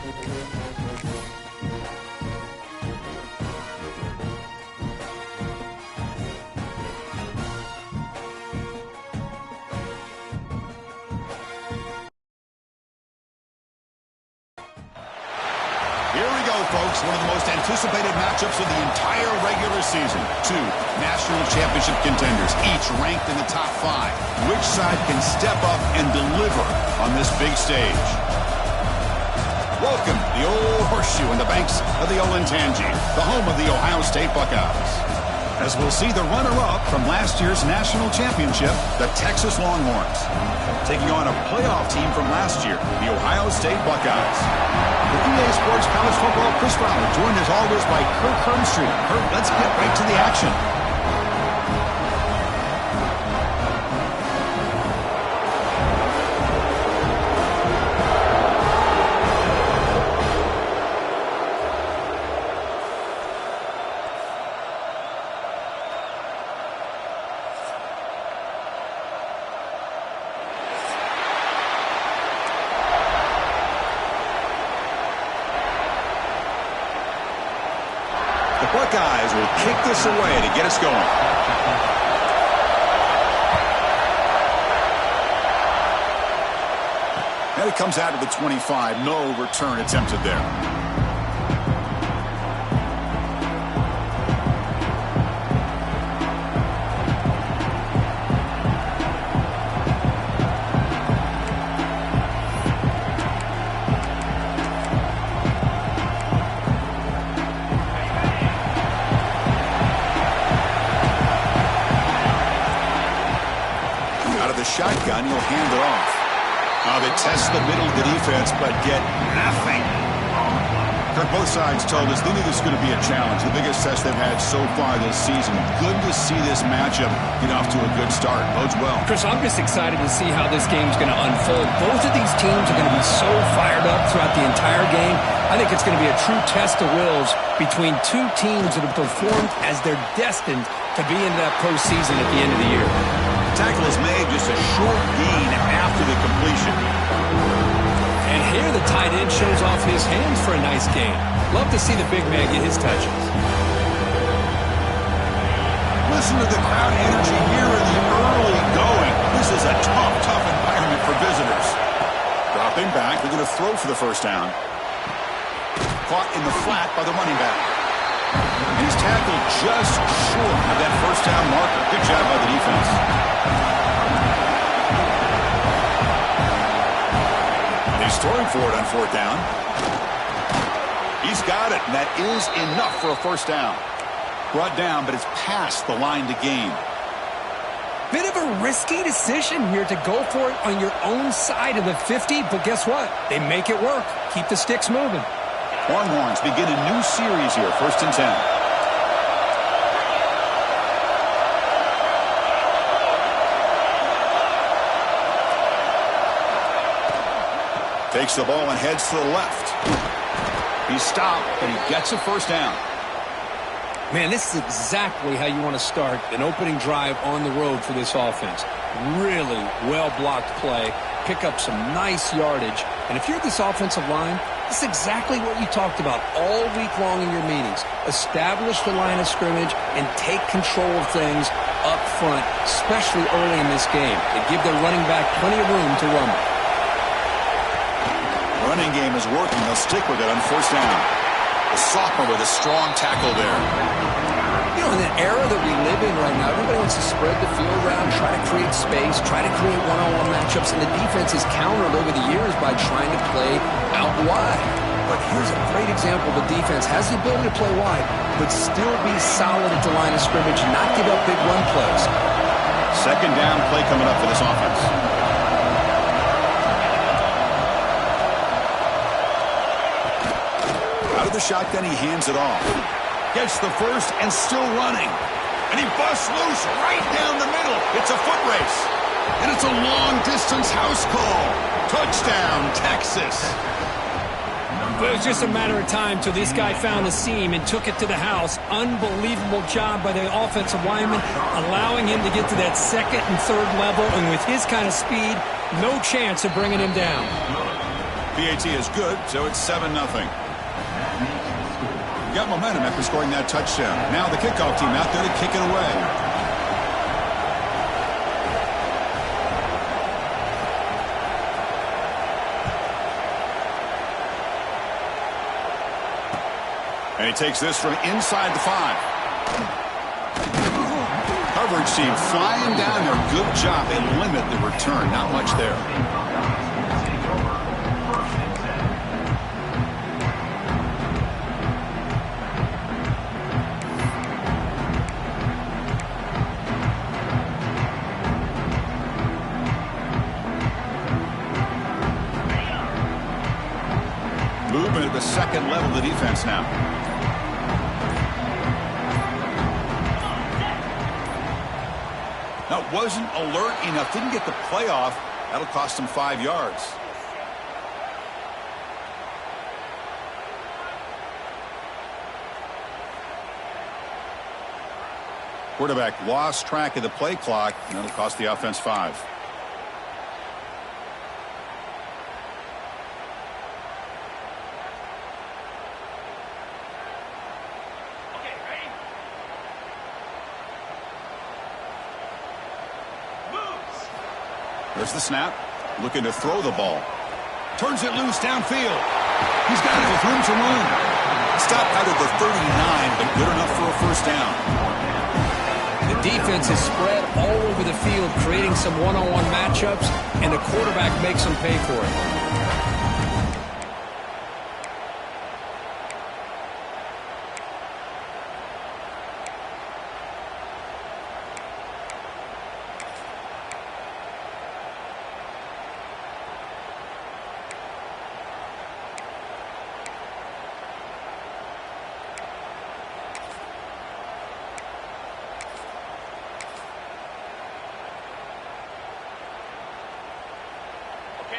Here we go, folks. One of the most anticipated matchups of the entire regular season. Two national championship contenders, each ranked in the top 5. Which side can step up and deliver on this big stage? Welcome to the old horseshoe on the banks of the Olentangy, the home of the Ohio State Buckeyes. As we'll see the runner-up from last year's national championship, the Texas Longhorns, taking on a playoff team from last year, the Ohio State Buckeyes. The EA Sports College Football Chris Fowler, joined as always by Kirk Hermstreet. Kirk, let's get right to the action. The Buckeyes will kick this away to get us going. And it comes out of the 25. No return attempted there. Shotgun, he'll hand it off. They test the middle of the defense, but get nothing. Kirk, both sides told us they knew this was going to be a challenge, the biggest test they've had so far this season. Good to see this matchup get off to a good start. Bodes well. Chris, I'm just excited to see how this game's going to unfold. Both of these teams are going to be so fired up throughout the entire game. I think it's going to be a true test of wills between two teams that have performed as they're destined to be into that postseason at the end of the year. Tackle is made, just a short gain after the completion. And here the tight end shows off his hands for a nice gain. Love to see the big man get his touches. Listen to the crowd energy here in the early going. This is a tough environment for visitors. Dropping back, they're going to throw for the first down. Caught in the flat by the running back. And he's tackled just short of that first down marker. Good job by the defense. And he's throwing for it on fourth down. He's got it, and that is enough for a first down. Brought down, but it's past the line to gain. Bit of a risky decision here to go for it on your own side of the 50, but guess what? They make it work. Keep the sticks moving. Longhorns begin a new series here, 1st and 10. Takes the ball and heads to the left. He's stopped, but he gets a first down. Man, this is exactly how you want to start an opening drive on the road for this offense. Really well-blocked play, pick up some nice yardage, and if you're this offensive line, this is exactly what you talked about all week long in your meetings. Establish the line of scrimmage and take control of things up front, especially early in this game. They give their running back plenty of room to run. Running game is working. They'll stick with it on first down. The sophomore with a strong tackle there. You know, in the era that we live in right now, everybody wants to spread the field around, try to create space, try to create one-on-one matchups, and the defense has countered over the years by trying to play out wide. But here's a great example. The defense has the ability to play wide, but still be solid at the line of scrimmage, not give up big run plays. Second down play coming up for this offense. Out of the shotgun, he hands it off. Gets the first and still running. And he busts loose right down the middle. It's a foot race. And it's a long-distance house call. Touchdown, Texas. It was just a matter of time till this guy found a seam and took it to the house. Unbelievable job by the offensive lineman, allowing him to get to that second and third level. And with his kind of speed, no chance of bringing him down. PAT is good, so it's 7-0. Got momentum after scoring that touchdown. Now the kickoff team out there to kick it away. And he takes this from inside the 5. Coverage team flying down there. Good job. They limit the return. Not much there. Movement at the second level of the defense now. Now, wasn't alert enough. Didn't get the play off. That'll cost him 5 yards. Quarterback lost track of the play clock, and that'll cost the offense 5. There's the snap. Looking to throw the ball. Turns it loose downfield. He's got it with room to run. Stopped out of the 39, but good enough for a first down. The defense is spread all over the field, creating some one-on-one matchups, and the quarterback makes them pay for it.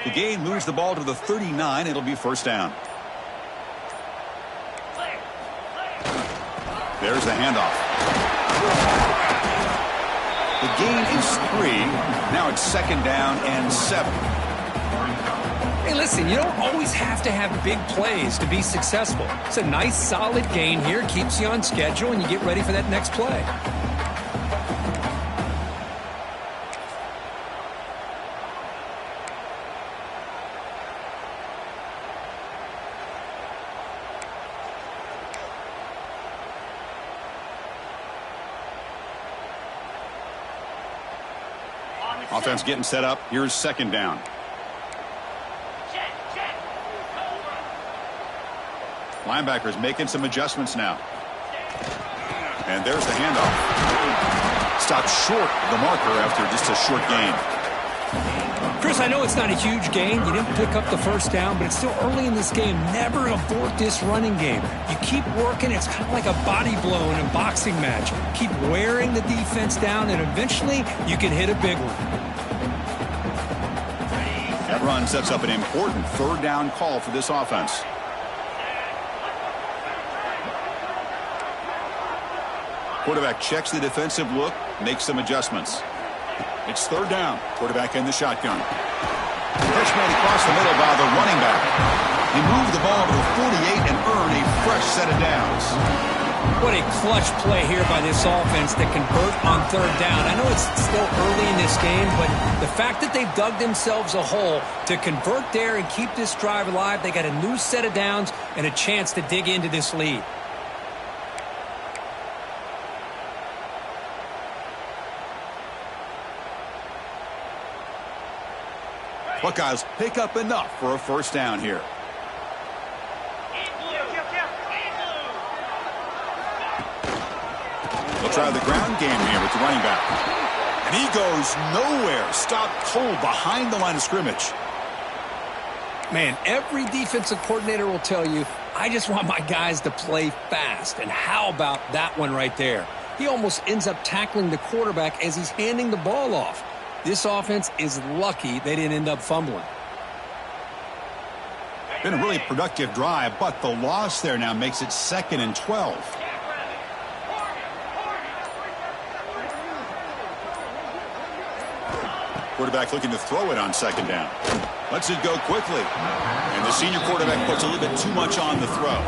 The gain moves the ball to the 39. It'll be first down. There's the handoff. The gain is 3. Now it's second down and 7. Hey, listen, you don't always have to have big plays to be successful. It's a nice, solid gain here. Keeps you on schedule, and you get ready for that next play. Offense getting set up. Here's second down. Linebackers making some adjustments now. And there's the handoff. Stopped short of the marker after just a short gain. Chris, I know it's not a huge gain. You didn't pick up the first down, but it's still early in this game. Never abort this running game. You keep working. It's kind of like a body blow in a boxing match. Keep wearing the defense down, and eventually you can hit a big one. That run sets up an important third down call for this offense. Quarterback checks the defensive look, makes some adjustments. It's third down. Quarterback in the shotgun. Push made across the middle by the running back. He moved the ball to the 48 and earned a fresh set of downs. What a clutch play here by this offense to convert on third down. I know it's still early in this game, but the fact that they've dug themselves a hole to convert there and keep this drive alive, they got a new set of downs and a chance to dig into this lead. Buckeyes pick up enough for a first down here. They'll try the ground game here with the running back. And he goes nowhere. Stopped cold behind the line of scrimmage. Man, every defensive coordinator will tell you, I just want my guys to play fast. And how about that one right there? He almost ends up tackling the quarterback as he's handing the ball off. This offense is lucky they didn't end up fumbling. Been a really productive drive, but the loss there now makes it 2nd and 12. Quarterback looking to throw it on second down. Lets it go quickly. And the senior quarterback puts a little bit too much on the throw.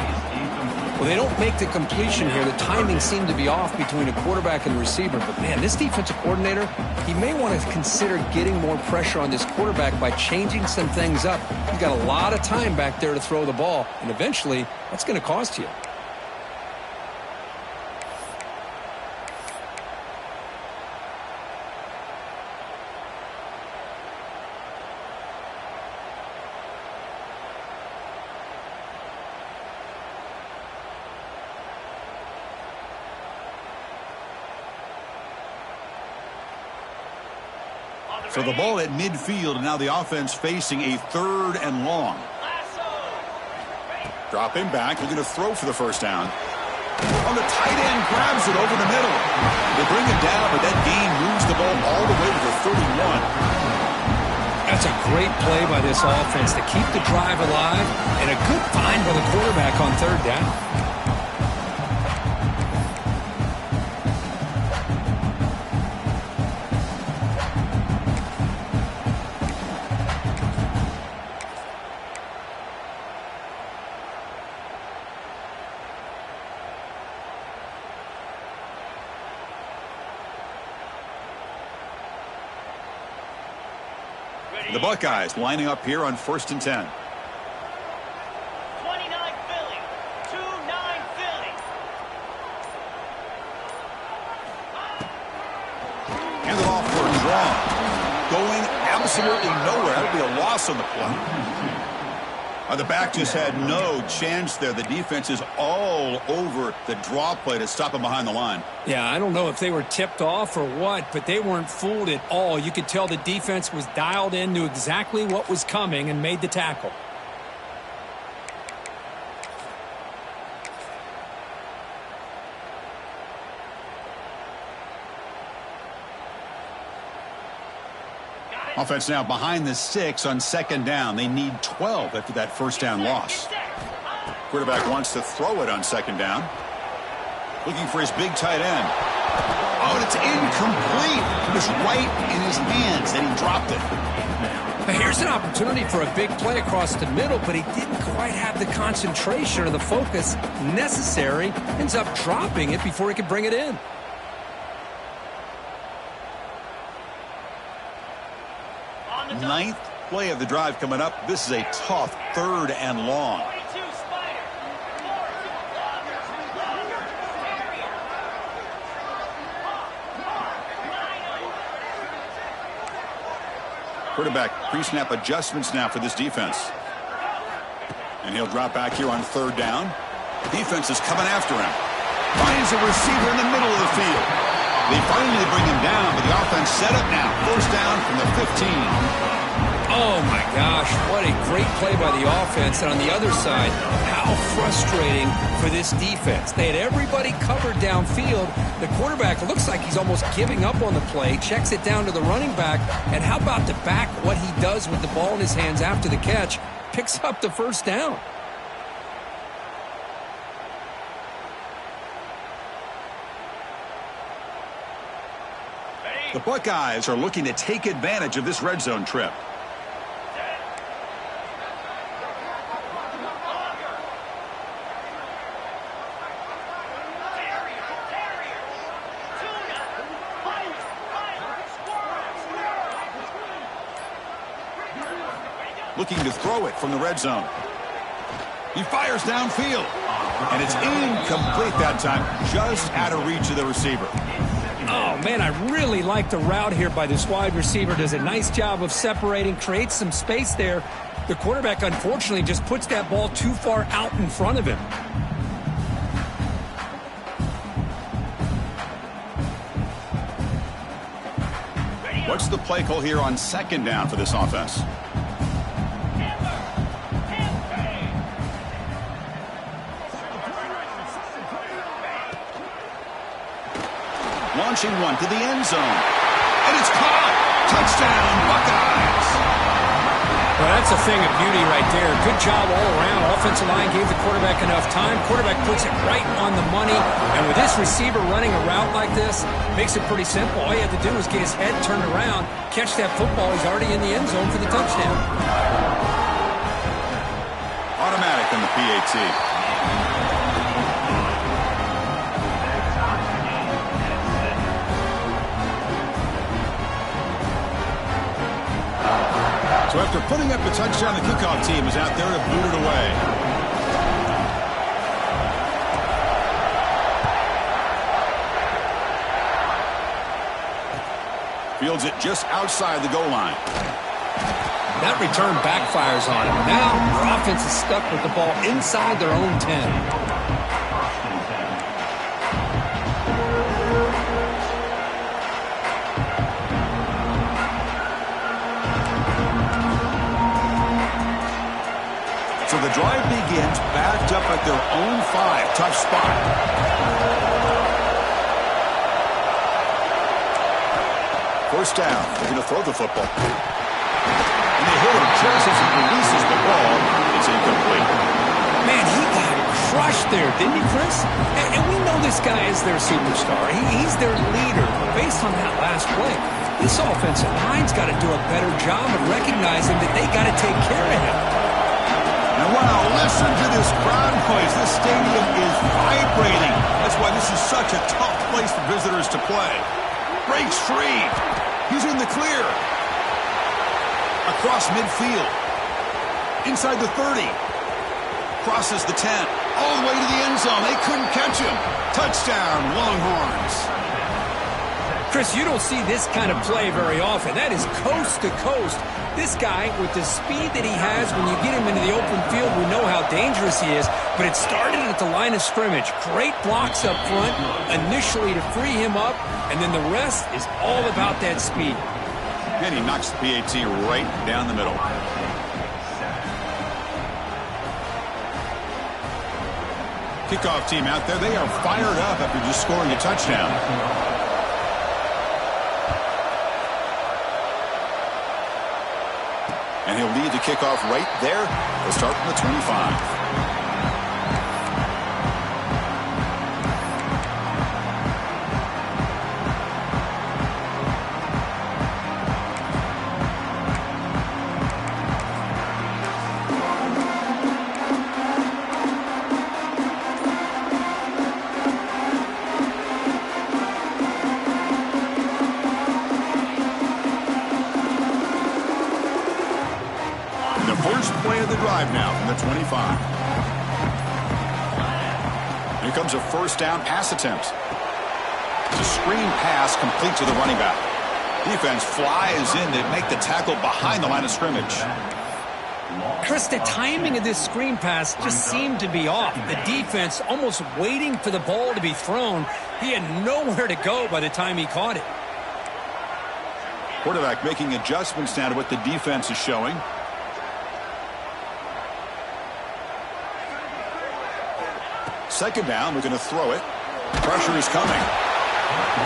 Well, they don't make the completion here. The timing seemed to be off between a quarterback and receiver. But, man, this defensive coordinator, he may want to consider getting more pressure on this quarterback by changing some things up. He's got a lot of time back there to throw the ball, and eventually that's going to cost you. So the ball at midfield, and now the offense facing a 3rd and long. Dropping back, looking to throw for the first down. On the tight end, grabs it over the middle. They bring it down, but that gain moves the ball all the way to the 31. That's a great play by this offense to keep the drive alive, and a good find by the quarterback on 3rd down. The Buckeyes lining up here on 1st and 10. 29 Philly. 2-9 Philly. Hand it off for a draw. Going absolutely nowhere. That would be a loss on the play. The back just had no chance there. The defense is all over the draw play to stop him behind the line. Yeah, I don't know if they were tipped off or what, but they weren't fooled at all. You could tell the defense was dialed in, knew exactly what was coming, and made the tackle. Offense now behind the 6 on 2nd down. They need 12 after that first down loss. Quarterback wants to throw it on 2nd down. Looking for his big tight end. Oh, and it's incomplete. It was right in his hands, and he dropped it. Here's an opportunity for a big play across the middle, but he didn't quite have the concentration or the focus necessary. Ends up dropping it before he could bring it in. Ninth play of the drive coming up. This is a tough 3rd and long. Quarterback pre-snap adjustments now for this defense. And he'll drop back here on 3rd down. Defense is coming after him. Finds a receiver in the middle of the field. They finally bring him down, but the offense set up now. 1st down from the 15. Oh, my gosh, what a great play by the offense. And on the other side, how frustrating for this defense. They had everybody covered downfield. The quarterback looks like he's almost giving up on the play, checks it down to the running back. And how about the back, what he does with the ball in his hands after the catch, picks up the 1st down. The Buckeyes are looking to take advantage of this red zone trip. Looking to throw it from the red zone. He fires downfield. And it's incomplete that time, just out of reach of the receiver. Oh, man, I really like the route here by this wide receiver. Does a nice job of separating, creates some space there. The quarterback, unfortunately, just puts that ball too far out in front of him. What's the play call here on 2nd down for this offense? Launching one to the end zone. And it's caught. Touchdown, Buckeyes. Well, that's a thing of beauty right there. Good job all around. Offensive line gave the quarterback enough time. Quarterback puts it right on the money. And with this receiver running a route like this, makes it pretty simple. All you have to do is get his head turned around, catch that football. He's already in the end zone for the touchdown. on the PAT. So after putting up the touchdown, the kickoff team is out there to boot it away. Fields it just outside the goal line. That return backfires on him. Now your offense is stuck with the ball inside their own 10. So the drive begins backed up at their own 5. Tough spot. First down. They're going to throw the football. And they hit him just as he releases the ball. It's incomplete. Man, he got crushed there, didn't he, Chris? And we know this guy is their superstar. He's their leader. Based on that last play, this offensive line's got to do a better job of recognizing that they got to take care of him. And wow, listen to this crowd noise. This stadium is vibrating. That's why this is such a tough place for visitors to play. Breaks free. He's in the clear. Across midfield. Inside the 30. Crosses the 10. All the way to the end zone. They couldn't catch him. Touchdown, Longhorns. Chris, you don't see this kind of play very often. That is coast to coast. This guy, with the speed that he has, when you get him into the open field, we know how dangerous he is. But it started at the line of scrimmage. Great blocks up front, initially to free him up, and then the rest is all about that speed. And he knocks the PAT right down the middle. Kickoff team out there. They are fired up after just scoring a touchdown. And he'll lead the kickoff right there. They'll start from the 25. Now from the 25. Here comes a first down pass attempt. It's a screen pass complete to the running back. Defense flies in to make the tackle behind the line of scrimmage. Chris, the timing of this screen pass just seemed to be off. The defense almost waiting for the ball to be thrown. He had nowhere to go by the time he caught it. Quarterback making adjustments now to what the defense is showing. Second down, we're going to throw it. Pressure is coming.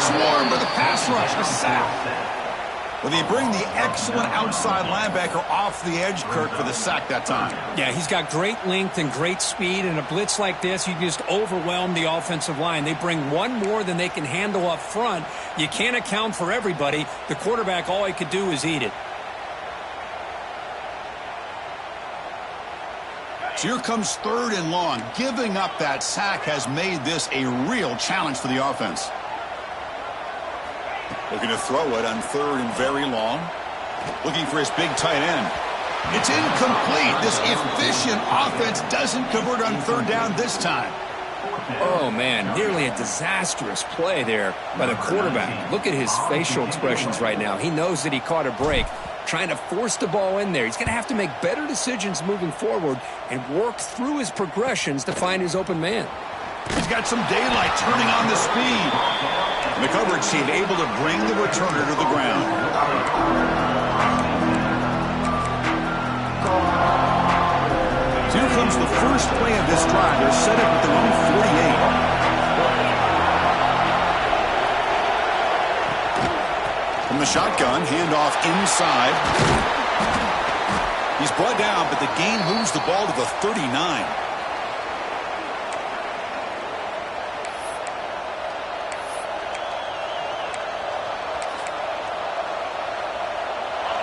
Swarmed by the pass rush. A sack. Well, they bring the excellent outside linebacker off the edge, Kirk, for the sack that time. Yeah, he's got great length and great speed. In a blitz like this, you just overwhelm the offensive line. They bring one more than they can handle up front. You can't account for everybody. The quarterback, all he could do is eat it. So here comes third and long. Giving up that sack has made this a real challenge for the offense. Looking to throw it on third and very long. Looking for his big tight end. It's incomplete. This efficient offense doesn't convert on third down this time. Oh, man, nearly a disastrous play there by the quarterback. Look at his facial expressions right now. He knows that he caught a break. Trying to force the ball in there. He's going to have to make better decisions moving forward and work through his progressions to find his open man. He's got some daylight turning on the speed. And the coverage team able to bring the returner to the ground. So here comes the first play of this drive. They're set up at their own 48. From the shotgun, handoff inside. He's brought down, but the gain moves the ball to the 39.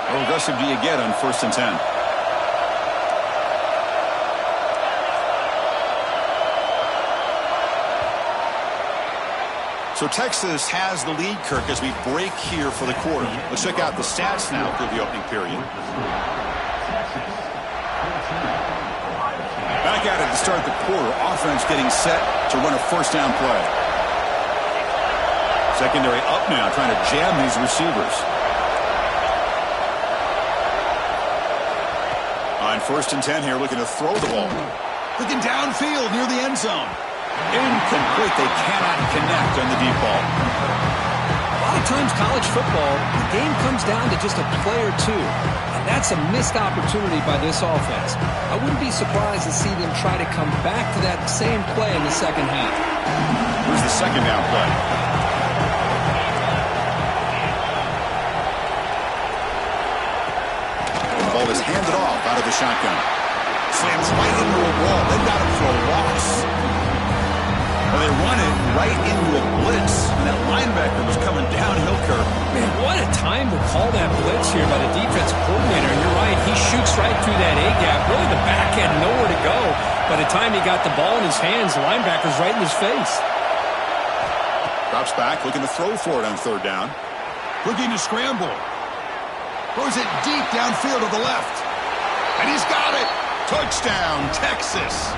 How aggressive do you get on 1st and 10? So Texas has the lead, Kirk, as we break here for the quarter. Let's check out the stats now through the opening period. Back at it to start the quarter. Offense getting set to run a first down play. Secondary up now, trying to jam these receivers. On 1st and 10 here, looking to throw the ball. Looking downfield near the end zone. Incomplete. They cannot connect on the deep ball. A lot of times college football, the game comes down to just a play or two. And that's a missed opportunity by this offense. I wouldn't be surprised to see them try to come back to that same play in the second half. Here's the second down play. The ball is handed off out of the shotgun. Slams right into a wall. They've got him for a loss. Well, they run it right into a blitz, and that linebacker was coming downhill, Kirk. Man, what a time to call that blitz here by the defensive coordinator. And you're right, he shoots right through that A-gap. Really, the back had nowhere to go. By the time he got the ball in his hands, the linebacker's right in his face. Drops back, looking to throw for it on 3rd down. Looking to scramble. Throws it deep downfield to the left. And he's got it. Touchdown, Texas.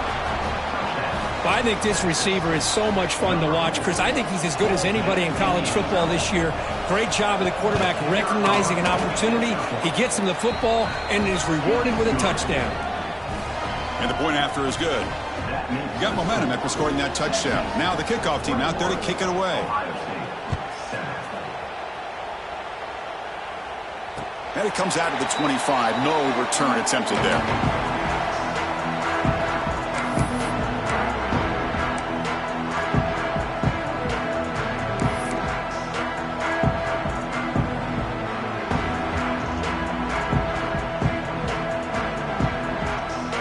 I think this receiver is so much fun to watch, Chris. I think he's as good as anybody in college football this year. Great job of the quarterback recognizing an opportunity. He gets him the football and is rewarded with a touchdown. And the point after is good. You got momentum after scoring that touchdown. Now the kickoff team out there to kick it away. And it comes out to the 25. No return attempted there.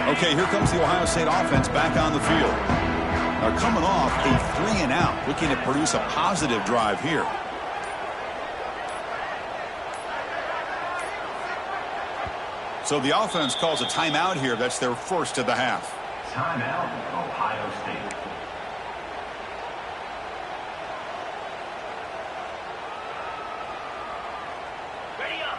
Okay, here comes the Ohio State offense back on the field. They're coming off a 3-and-out, looking to produce a positive drive here. So the offense calls a timeout here. That's their first of the half. Timeout, Ohio State. Ready up.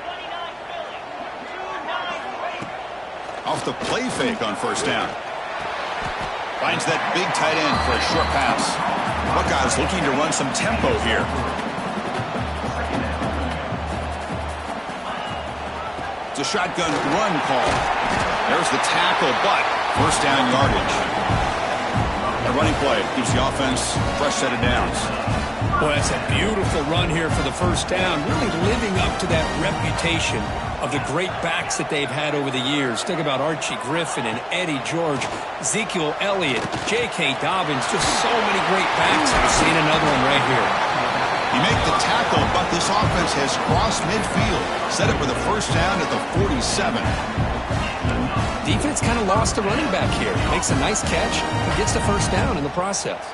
29 Philly. 2-9 ready. Off the play fake on 1st down. Finds that big tight end for a short pass. Buckeyes looking to run some tempo here. It's a shotgun run call. There's the tackle, but 1st down yardage. A running play keeps the offense fresh set of downs. Boy, that's a beautiful run here for the 1st down. Really living up to that reputation of the great backs that they've had over the years. Think about Archie Griffin and Eddie George, Ezekiel Elliott, J.K. Dobbins, just so many great backs. We're seeing another one right here. You make the tackle, but this offense has crossed midfield. Set it for the 1st down at the 47. Defense kind of lost a running back here. Makes a nice catch and gets the 1st down in the process.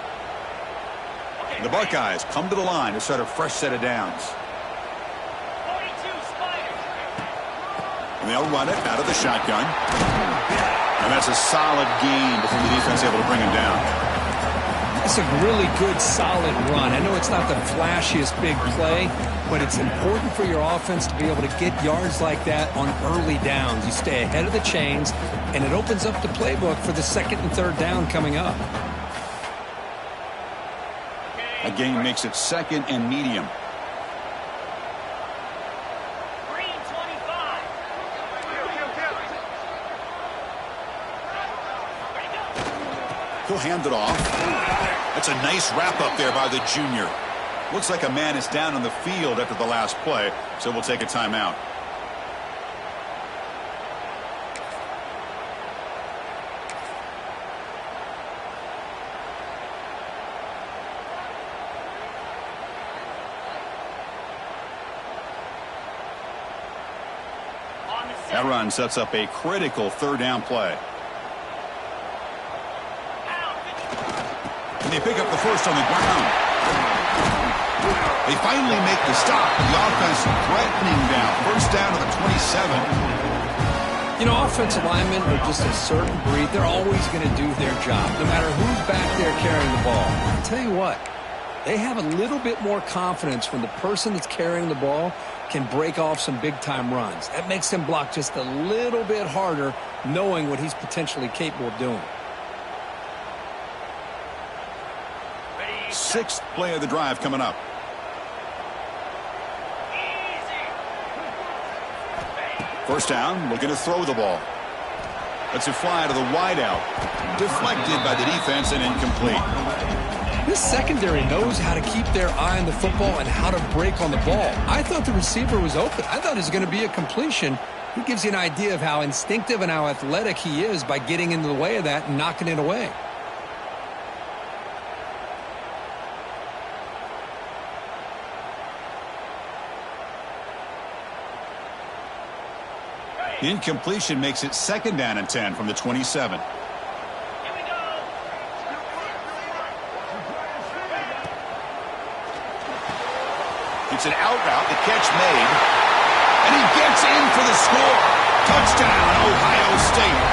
The Buckeyes come to the line to start a fresh set of downs. 42 Spiders. And they'll run it out of the shotgun. And that's a solid gain before the defense able to bring him down. It's a really good, solid run. I know it's not the flashiest big play, but it's important for your offense to be able to get yards like that on early downs. You stay ahead of the chains, and it opens up the playbook for the 2nd and 3rd down coming up. A gain makes it 2nd and medium. Green 25. Ready go. He'll hand it off. That's a nice wrap-up there by the junior. Looks like a man is down on the field after the last play, so we'll take a timeout. On the set. That run sets up a critical 3rd down play. And they pick up the 1st on the ground. They finally make the stop. The offense threatening down. 1st down to the 27. You know, offensive linemen are just a certain breed. They're always going to do their job, no matter who's back there carrying the ball. I'll tell you what, they have a little bit more confidence when the person that's carrying the ball can break off some big-time runs. That makes them block just a little bit harder, knowing what he's potentially capable of doing. Sixth play of the drive coming up. First down, looking to throw the ball. Lets it fly to the wideout. Deflected by the defense and incomplete. This secondary knows how to keep their eye on the football and how to break on the ball. I thought the receiver was open. I thought it was going to be a completion. He gives you an idea of how instinctive and how athletic he is by getting into the way of that and knocking it away. Incompletion makes it 2nd down and 10 from the 27. It's an out route, the catch made, and he gets in for the score. Touchdown, Ohio State.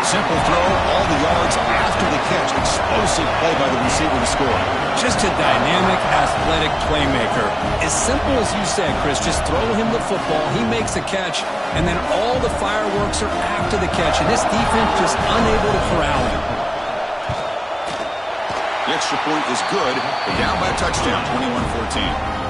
Simple throw, all the yards after the catch. Explosive play by the receiver to score. Just a dynamic, athletic playmaker. As simple as you said, Chris, just throw him the football, he makes a catch, and then all the fireworks are after the catch, and this defense just unable to corral him. The extra point is good. They're down by a touchdown, 21-14.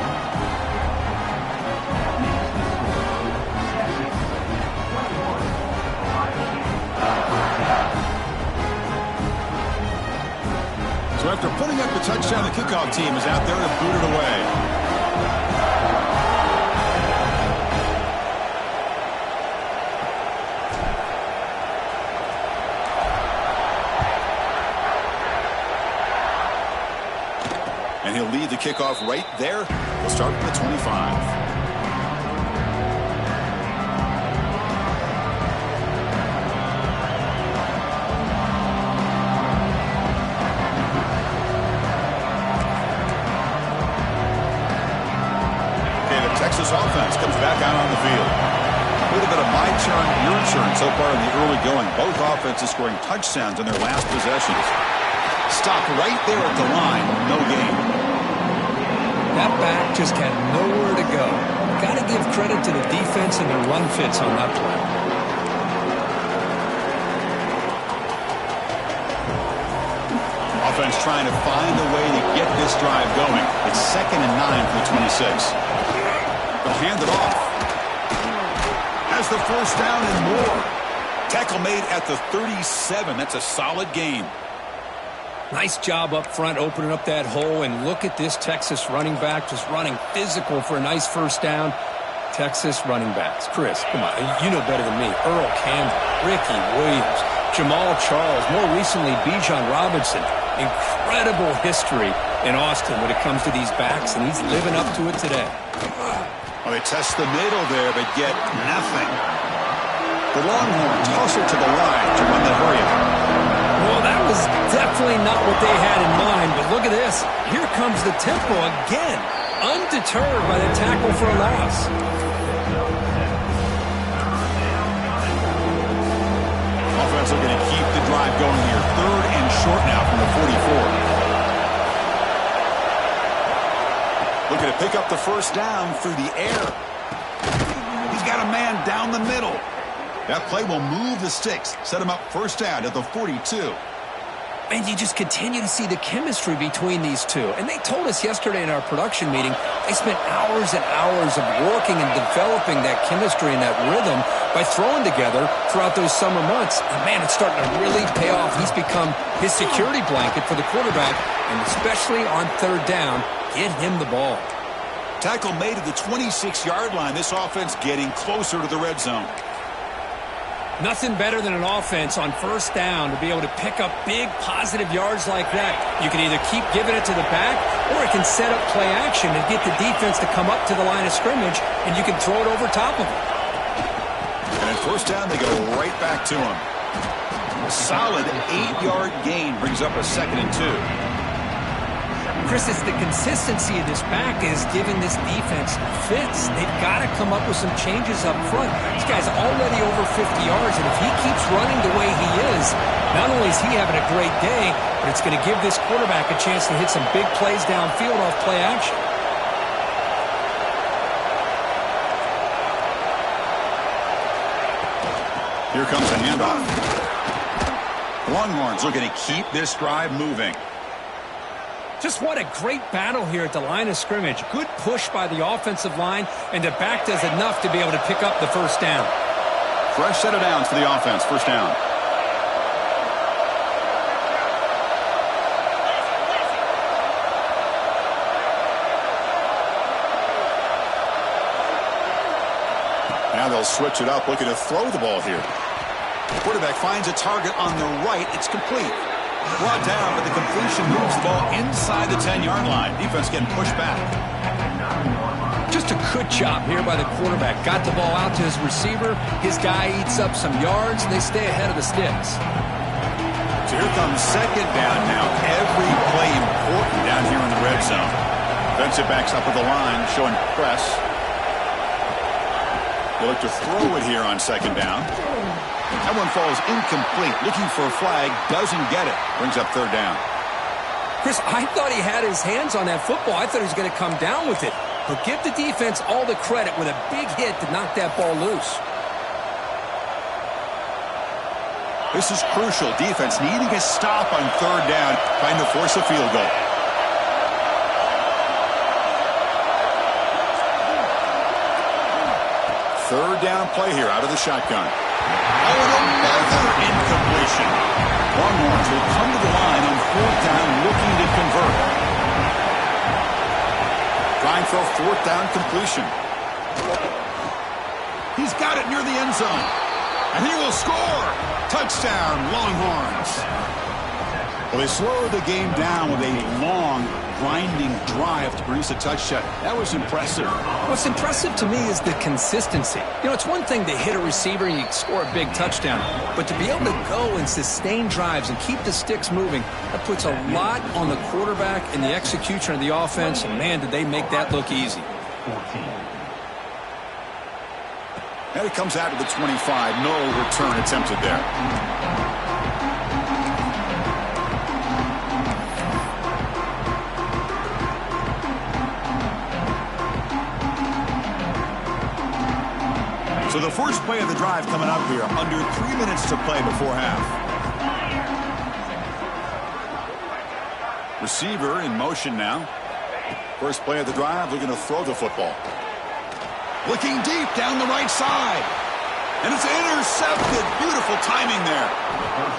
So after putting up the touchdown, the kickoff team is out there to boot it away. And he'll lead the kickoff right there. We'll start from the 25. Texas offense comes back out on the field. A little bit of my turn, your turn so far in the early going. Both offenses scoring touchdowns in their last possessions. Stopped right there at the line. No gain. That back just had nowhere to go. Got to give credit to the defense and their run fits on that play. Offense trying to find a way to get this drive going. It's 2nd and 9 for the 26. They'll hand it off. Has the first down and more. Tackle made at the 37. That's a solid gain. Nice job up front opening up that hole, and look at this Texas running back just running physical for a nice first down. Texas running backs. Chris, come on, you know better than me. Earl Campbell, Ricky Williams, Jamal Charles, more recently Bijan Robinson. Incredible history in Austin when it comes to these backs, and he's living up to it today. Well, they test the middle there, but get nothing. The Longhorns hustle to the line to run the hurry-up. Well, that was definitely not what they had in mind, but look at this. Here comes the tempo again, undeterred by the tackle for a loss. Offense looking to keep the drive going here. 3rd and short now from the 44. Looking to pick up the first down through the air. He's got a man down the middle. That play will move the sticks, set him up first down at the 42. And you just continue to see the chemistry between these two. And they told us yesterday in our production meeting, they spent hours and hours of working and developing that chemistry and that rhythm by throwing together throughout those summer months. And man, it's starting to really pay off. He's become his security blanket for the quarterback, and especially on 3rd down, get him the ball. Tackle made at the 26-yard line. This offense getting closer to the red zone. Nothing better than an offense on first down to be able to pick up big positive yards like that. You can either keep giving it to the back, or it can set up play action and get the defense to come up to the line of scrimmage, and you can throw it over top of them. And at first down, they go right back to him. A solid 8-yard gain brings up a 2nd and 2. Chris, it's the consistency of this back is giving this defense fits. They've got to come up with some changes up front. This guy's already over 50 yards, and if he keeps running the way he is, not only is he having a great day, but it's going to give this quarterback a chance to hit some big plays downfield off play action. Here comes a handoff. Longhorns looking to keep this drive moving. Just what a great battle here at the line of scrimmage. Good push by the offensive line, and the back does enough to be able to pick up the first down. Fresh set of downs for the offense. First down. Now they'll switch it up, looking to throw the ball here. The quarterback finds a target on the right. It's complete. Brought down, but the completion moves the ball inside the 10-yard line. Defense getting pushed back. Just a good job here by the quarterback. Got the ball out to his receiver. His guy eats up some yards, and they stay ahead of the sticks. So here comes second down now. Every play important down here in the red zone. Defensive backs up at the line, showing press. They look to throw it here on second down. That one falls incomplete. Looking for a flag. Doesn't get it. Brings up third down. Chris, I thought he had his hands on that football. I thought he was going to come down with it. But give the defense all the credit with a big hit to knock that ball loose. This is crucial. Defense needing a stop on third down, trying to force a field goal. Third down play here out of the shotgun. Oh, and another incompletion. Longhorns will come to the line on fourth down, looking to convert. Trying for a fourth down completion. He's got it near the end zone. And he will score. Touchdown, Longhorns. Well, they slowed the game down with a long, grinding drive to produce a touchdown. That was impressive. What's impressive to me is the consistency. You know, it's one thing to hit a receiver and you score a big touchdown, but to be able to go and sustain drives and keep the sticks moving, that puts a lot on the quarterback and the execution of the offense, and man, did they make that look easy. And it comes out of the 25. No return attempted there. So the first play of the drive coming up here. Under 3 minutes to play before half. Receiver in motion now. First play of the drive, looking to throw the football. Looking deep down the right side. And it's intercepted. Beautiful timing there.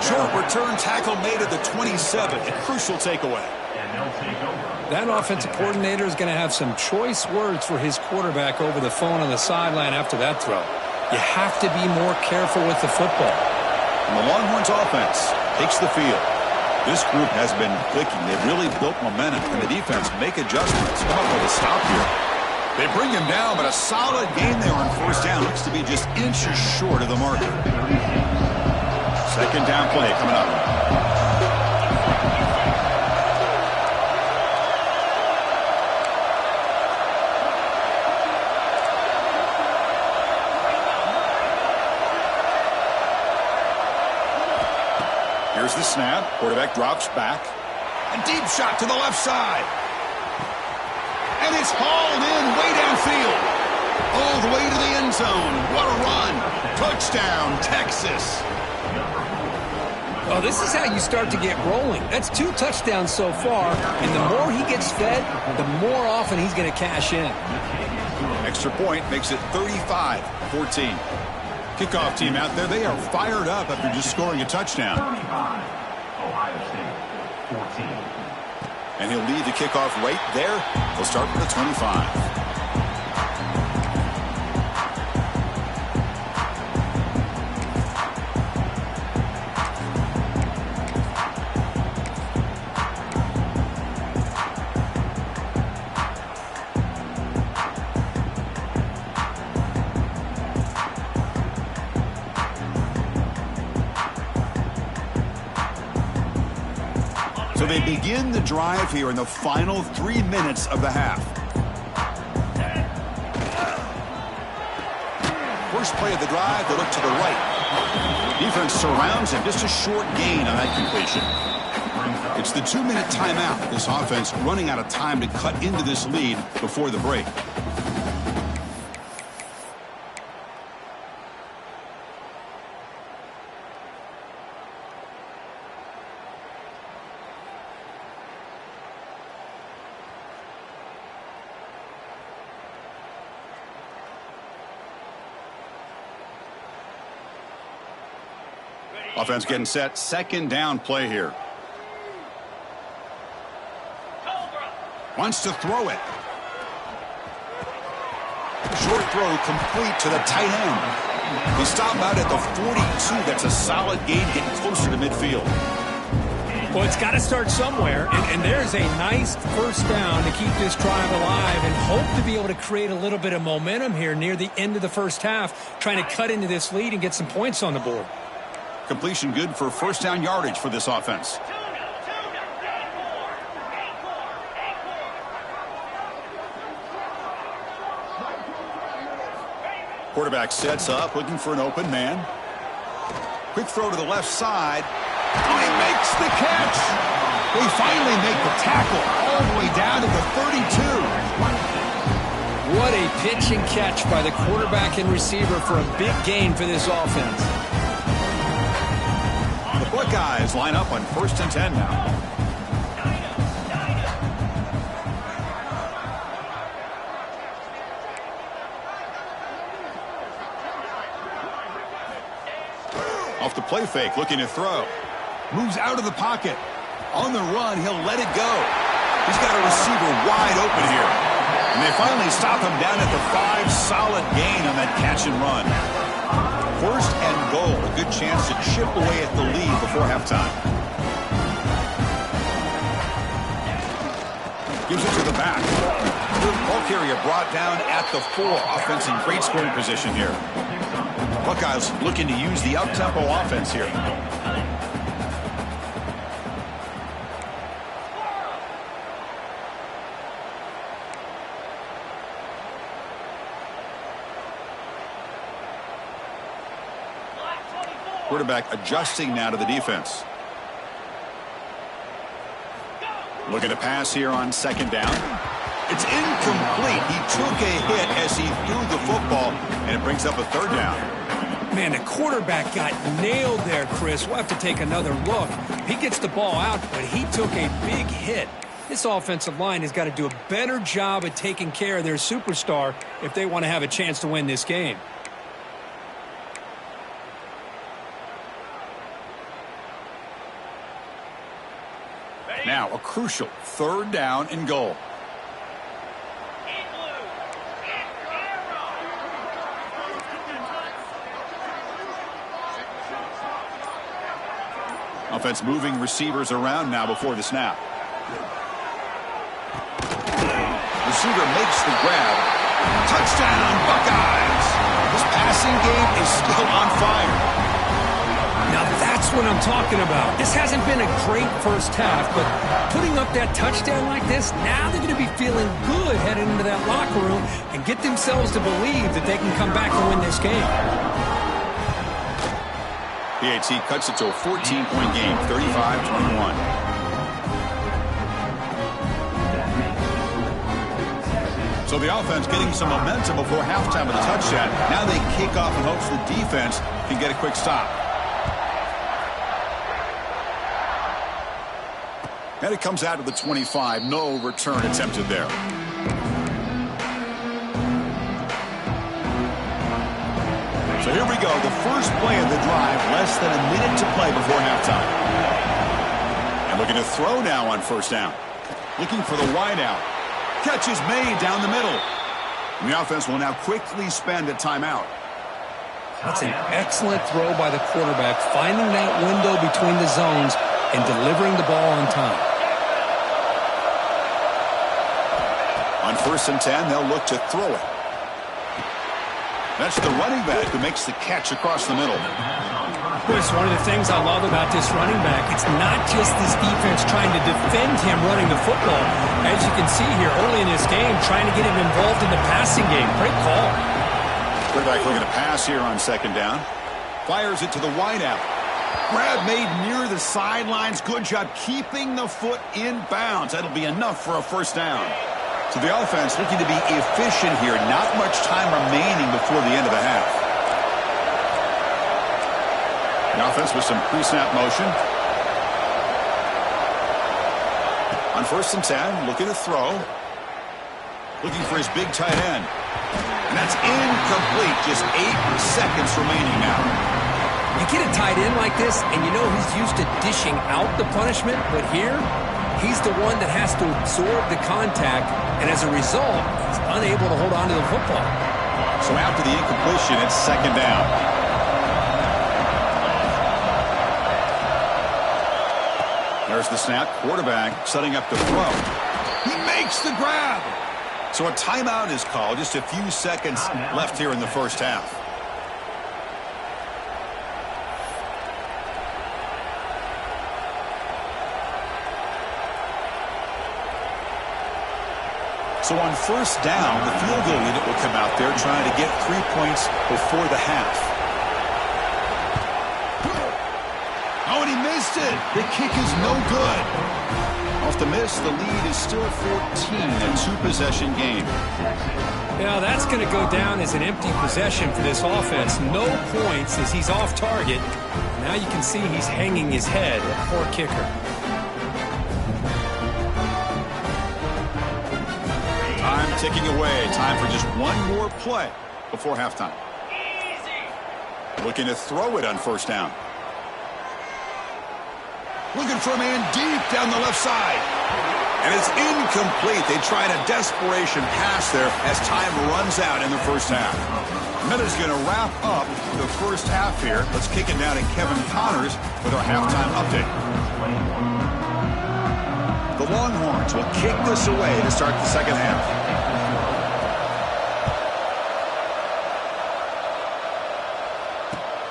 Short return tackle made at the 27. A crucial takeaway. That offensive coordinator is going to have some choice words for his quarterback over the phone on the sideline after that throw. You have to be more careful with the football. And the Longhorns offense takes the field. This group has been clicking. They've really built momentum, and the defense make adjustments. Come up with a stop here. They bring him down, but a solid game there on first down. Looks to be just inches short of the marker. Second down play coming up. Here's the snap. Quarterback drops back. A deep shot to the left side. And it's hauled in way downfield. All the way to the end zone. What a run. Touchdown, Texas. Oh, this is how you start to get rolling. That's 2 touchdowns so far, and the more he gets fed, the more often he's going to cash in. Extra point makes it 35-14. Kickoff team out there, they are fired up after just scoring a touchdown. Ohio State, 14. And he'll lead the kickoff right there. They'll start from the 25. So they begin the drive here in the final 3 minutes of the half. First play of the drive, they look to the right. Defense surrounds him. Just a short gain on that completion. It's the 2-minute timeout. This offense running out of time to cut into this lead before the break. Offense getting set. Second down play here. Wants to throw it. Short throw complete to the tight end. He stopped out at the 42. That's a solid gain, getting closer to midfield. Well, it's got to start somewhere, and there's a nice first down to keep this drive alive and hope to be able to create a little bit of momentum here near the end of the first half, trying to cut into this lead and get some points on the board. Completion good for first down yardage for this offense. Quarterback sets up, looking for an open man. Quick throw to the left side. Oh, he makes the catch. They finally make the tackle all the way down to the 32. What a pitch and catch by the quarterback and receiver for a big gain for this offense. The Buckeyes line up on 1st and 10 now. Off the play fake, looking to throw. Moves out of the pocket. On the run, he'll let it go. He's got a receiver wide open here. And they finally stop him down at the 5. Solid gain on that catch and run. 1st and goal. A good chance to chip away at the lead before halftime. Gives it to the back. Ball carrier brought down at the 4. Offense in great scoring position here. Buckeyes looking to use the up-tempo offense here. Quarterback adjusting now to the defense. Looking to pass here on 2nd down. It's incomplete. He took a hit as he threw the football, and it brings up a 3rd down. Man, the quarterback got nailed there, Chris. We'll have to take another look. He gets the ball out, but he took a big hit. This offensive line has got to do a better job at taking care of their superstar if they want to have a chance to win this game. Now a crucial 3rd down and goal. Offense moving receivers around now before the snap. Receiver makes the grab. Touchdown, Buckeyes! This passing game is still on fire. Now that's what I'm talking about. This hasn't been a great first half, but putting up that touchdown like this, now they're going to be feeling good heading into that locker room and get themselves to believe that they can come back and win this game. PAT cuts it to a 14-point game, 35-21. So the offense getting some momentum before halftime with a touchdown. Now they kick off in hopes the defense can get a quick stop. And it comes out to the 25. No return attempted there. So here we go. The first play of the drive. Less than a minute to play before halftime. And looking to throw now on 1st down. Looking for the wide out. Catch is made down the middle. And the offense will now quickly spend a timeout. That's an excellent throw by the quarterback, finding that window between the zones and delivering the ball on time. On 1st and 10, they'll look to throw it. That's the running back who makes the catch across the middle. Well, it's one of the things I love about this running back. It's not just this defense trying to defend him running the football. As you can see here early in this game, trying to get him involved in the passing game. Great call. Quarterback looking to pass here on second down. Fires it to the wideout. Grab made near the sidelines. Good job keeping the foot in bounds. That'll be enough for a first down. So the offense looking to be efficient here. Not much time remaining before the end of the half. The offense with some pre-snap motion. On 1st and 10, looking to throw. Looking for his big tight end. And that's incomplete. Just 8 seconds remaining now. You get a tight end like this, and you know he's used to dishing out the punishment, but here, he's the one that has to absorb the contact, and as a result, he's unable to hold on to the football. So after the incompletion, it's second down. There's the snap. Quarterback setting up to throw. He makes the grab. So a timeout is called. Just a few seconds left here in the first half. So on first down, the field goal unit will come out there trying to get 3 points before the half. Oh, and he missed it. The kick is no good. Off the miss, the lead is still 14, a 2-possession game. Yeah, that's going to go down as an empty possession for this offense. No points as he's off target. Now you can see he's hanging his head. A poor kicker. Time ticking away. Time for just one more play before halftime. Easy. Looking to throw it on first down. Looking for a man deep down the left side. And it's incomplete. They tried a desperation pass there as time runs out in the first half. Minute's going to wrap up the first half here. Let's kick it down to Kevin Connors with our halftime update. The Longhorns will kick this away to start the second half.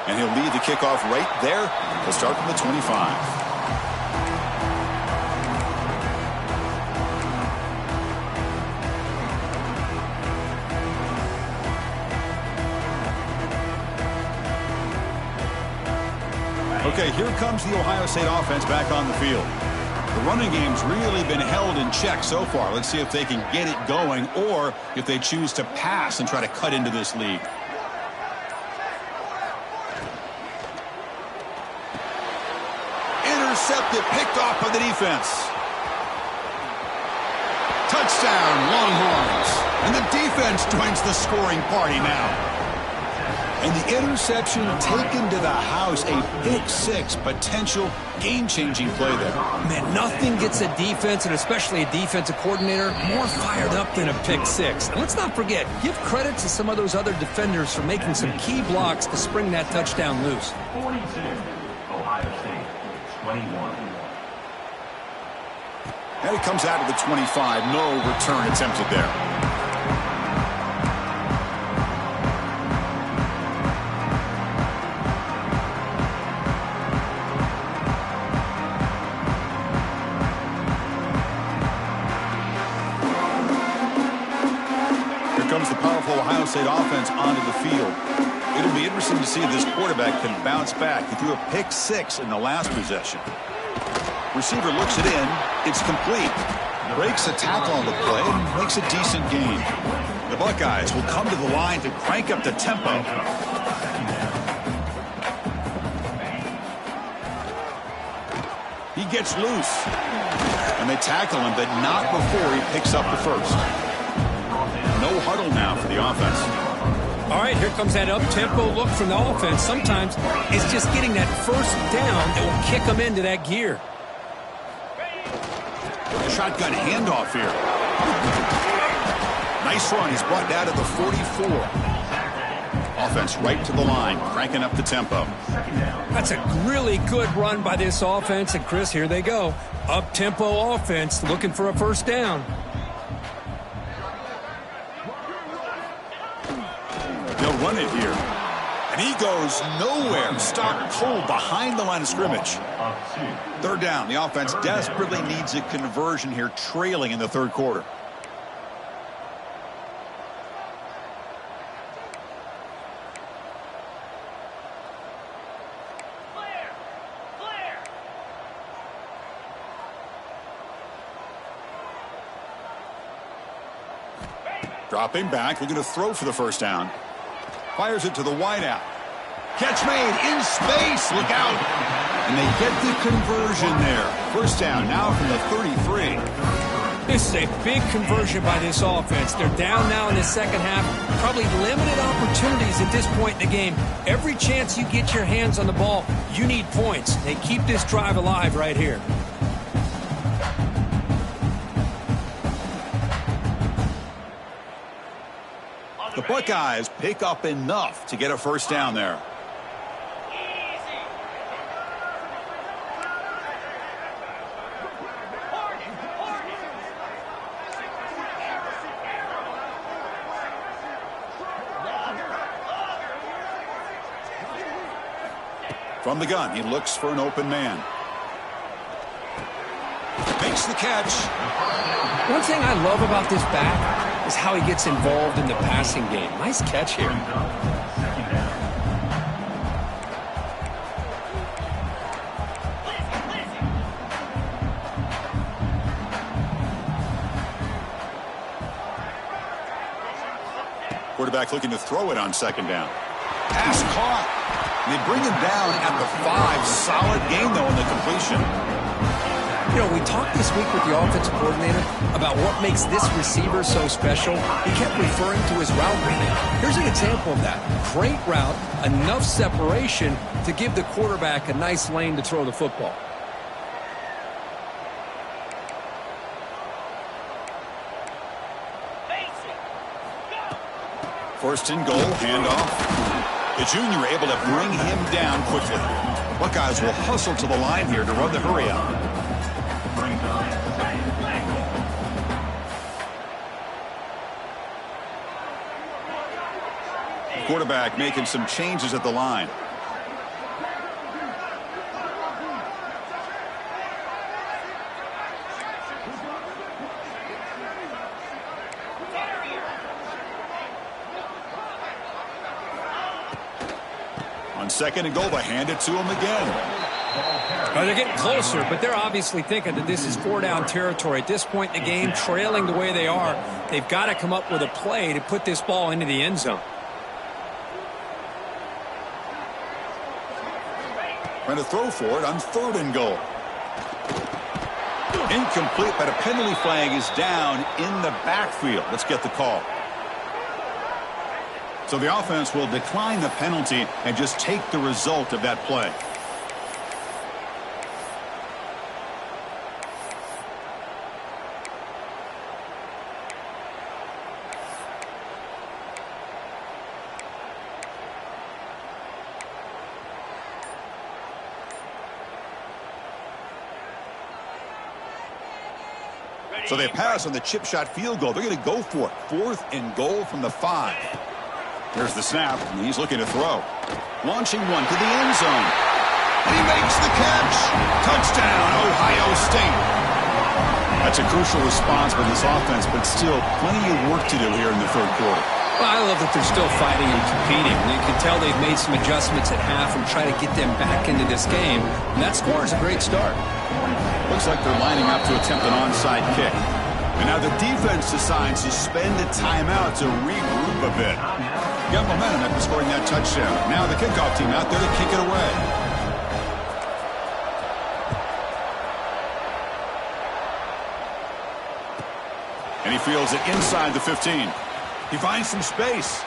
And he'll lead the kickoff right there. He'll start from the 25. Okay, here comes the Ohio State offense back on the field. The running game's really been held in check so far. Let's see if they can get it going or if they choose to pass and try to cut into this lead. Intercepted, picked off by the defense. Touchdown, Longhorns. And the defense joins the scoring party now. And the interception taken to the house, a pick six, potential game-changing play there. Man, nothing gets a defense, and especially a defensive coordinator, more fired up than a pick six. And let's not forget, give credit to some of those other defenders for making some key blocks to spring that touchdown loose. 42, Ohio State, 21. And it comes out of the 25. No return attempted there. Comes the powerful Ohio State offense onto the field. It'll be interesting to see if this quarterback can bounce back. He threw a pick six in the last possession. Receiver looks it in. It's complete. Breaks a tackle on the play and makes a decent gain. The Buckeyes will come to the line to crank up the tempo. He gets loose. And they tackle him, but not before he picks up the first. No huddle now for the offense. All right, here comes that up-tempo look from the offense. Sometimes it's just getting that first down that will kick them into that gear. Shotgun handoff here. Nice run. He's brought down to the 44. Offense right to the line, cranking up the tempo. That's a really good run by this offense. And, Chris, here they go. Up-tempo offense looking for a first down. They'll run it here. And he goes nowhere. Stopped cold behind the line of scrimmage. Third down. The offense desperately needs a conversion here, trailing in the third quarter. Dropping back, looking to throw for the first down. Fires it to the wideout. Catch made in space. Look out. And they get the conversion there. First down now from the 33. This is a big conversion by this offense. They're down now in the second half. Probably limited opportunities at this point in the game. Every chance you get your hands on the ball, you need points. They keep this drive alive right here. The Buckeyes pick up enough to get a first down there. From the gun, he looks for an open man. Makes the catch. One thing I love about this back is how he gets involved in the passing game. Nice catch here. Quarterback looking to throw it on second down. Pass caught. And they bring him down at the 5. Solid game, though, in the completion. You know, we talked this week with the offensive coordinator about what makes this receiver so special. He kept referring to his route running. Here's an example of that. Great route, enough separation to give the quarterback a nice lane to throw the football. First and goal, handoff. The junior able to bring him down quickly. Buckeyes will hustle to the line here to run the hurry up. Quarterback making some changes at the line. On second and goal, they hand it to him again. They're getting closer, but they're obviously thinking that this is 4-down territory. At this point in the game, trailing the way they are, they've got to come up with a play to put this ball into the end zone. Trying to throw for it on third and goal. Incomplete, but a penalty flag is down in the backfield. Let's get the call. So the offense will decline the penalty and just take the result of that play. So they pass on the chip shot field goal. They're going to go for it. Fourth and goal from the 5. There's the snap, and he's looking to throw. Launching one to the end zone. And he makes the catch. Touchdown, Ohio State. That's a crucial response by this offense, but still plenty of work to do here in the third quarter. Well, I love that they're still fighting and competing. You can tell they've made some adjustments at half and try to get them back into this game. And that score is a great start. Looks like they're lining up to attempt an onside kick. And now the defense decides to spend a timeout to regroup a bit. Got momentum after scoring that touchdown. Now the kickoff team out there to kick it away. And he fields it inside the 15. He finds some space.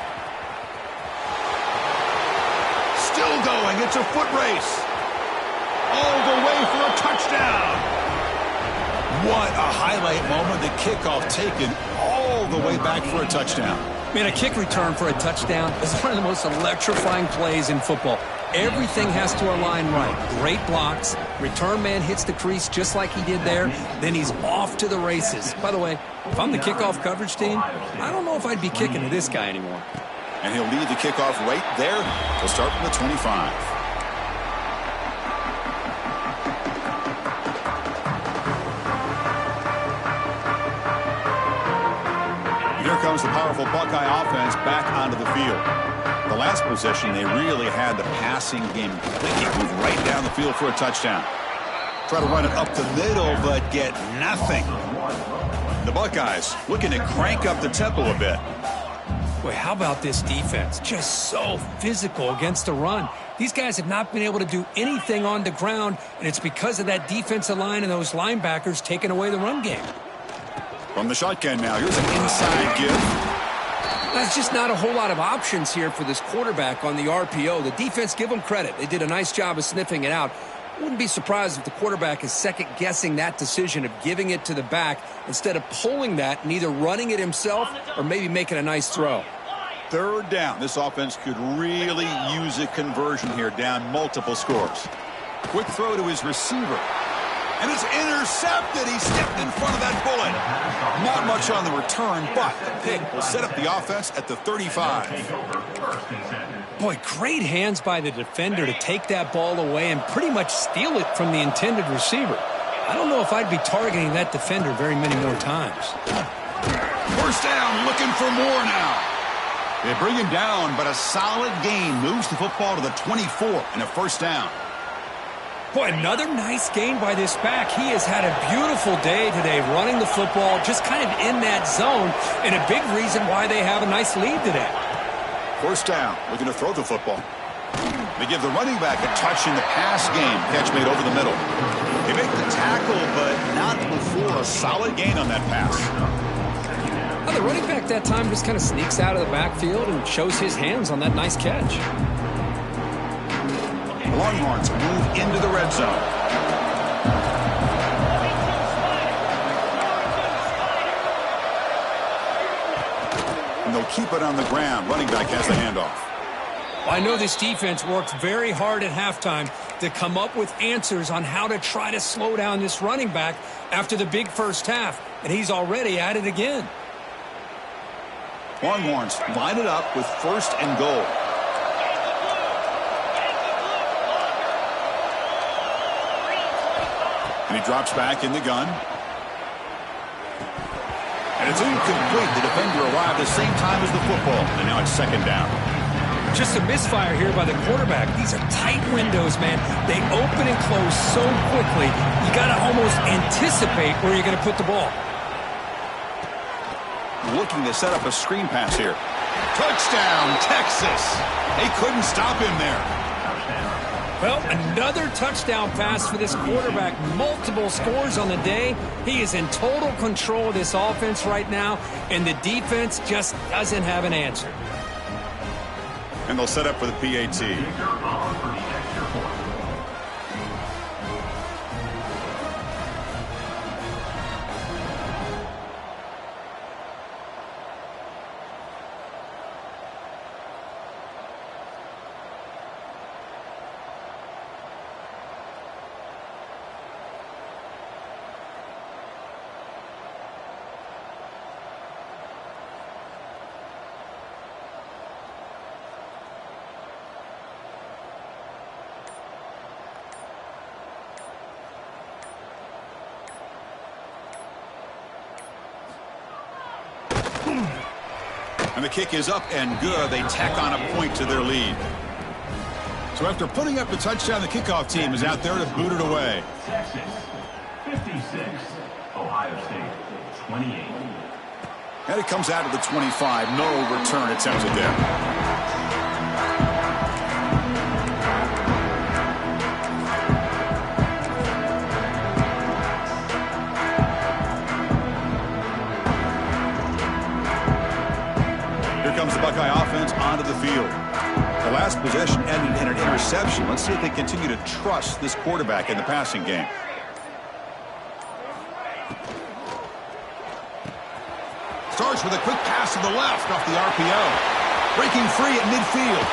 Still going. It's a foot race. All the way for a touchdown. What a highlight moment. The kickoff taken all the way back for a touchdown. Man, a kick return for a touchdown is one of the most electrifying plays in football. Everything has to align right. Great blocks. Return man hits the crease just like he did there. Then he's off to the races. By the way, if I'm the kickoff coverage team, I don't know if I'd be kicking to this guy anymore. And he'll lead the kickoff right there. He'll start from the 25. Here comes the powerful Buckeye offense back onto the field. The last possession, they really had the passing game clicking, move right down the field for a touchdown. Try to run it up the middle, but get nothing. The Buckeyes looking to crank up the tempo a bit. Boy, how about this defense? Just so physical against the run. These guys have not been able to do anything on the ground, and it's because of that defensive line and those linebackers taking away the run game. From the shotgun now, here's an inside give. There's just not a whole lot of options here for this quarterback on the RPO. The defense, give them credit. They did a nice job of sniffing it out. Wouldn't be surprised if the quarterback is second-guessing that decision of giving it to the back instead of pulling that and either running it himself or maybe making a nice throw. Third down. This offense could really use a conversion here, down multiple scores. Quick throw to his receiver. And it's intercepted. He stepped in front of that bullet. Not much on the return, but the pick will set up the offense at the 35. Boy, great hands by the defender to take that ball away and pretty much steal it from the intended receiver. I don't know if I'd be targeting that defender very many more times. First down, looking for more now. They bring him down, but a solid gain moves the football to the 24 and a first down. Boy, another nice gain by this back. He has had a beautiful day today running the football, just kind of in that zone, and a big reason why they have a nice lead today. First down, looking to throw the football. They give the running back a touch in the pass game. Catch made over the middle. They make the tackle, but not before a solid gain on that pass. Well, the running back that time just kind of sneaks out of the backfield and shows his hands on that nice catch. The Longhorns move into the red zone. And they'll keep it on the ground. Running back has the handoff. I know this defense worked very hard at halftime to come up with answers on how to try to slow down this running back after the big first half, and he's already at it again. Longhorns line it up with first and goal. And he drops back in the gun. And it's incomplete. The defender arrived the same time as the football. And now it's second down. Just a misfire here by the quarterback. These are tight windows, man. They open and close so quickly. You got to almost anticipate where you're going to put the ball. Looking to set up a screen pass here. Touchdown, Texas. They couldn't stop him there. Well, another touchdown pass for this quarterback. Multiple scores on the day. He is in total control of this offense right now, and the defense just doesn't have an answer. And they'll set up for the PAT. And the kick is up and good. They tack on a point to their lead. So after putting up the touchdown, the kickoff team is out there to boot it away. Texas, 56. Ohio State, 28. And it comes out of the 25. No return attempted there. The Buckeye offense onto the field. The last possession ended in an interception. Let's see if they continue to trust this quarterback in the passing game. Starts with a quick pass to the left off the RPO. Breaking free at midfield.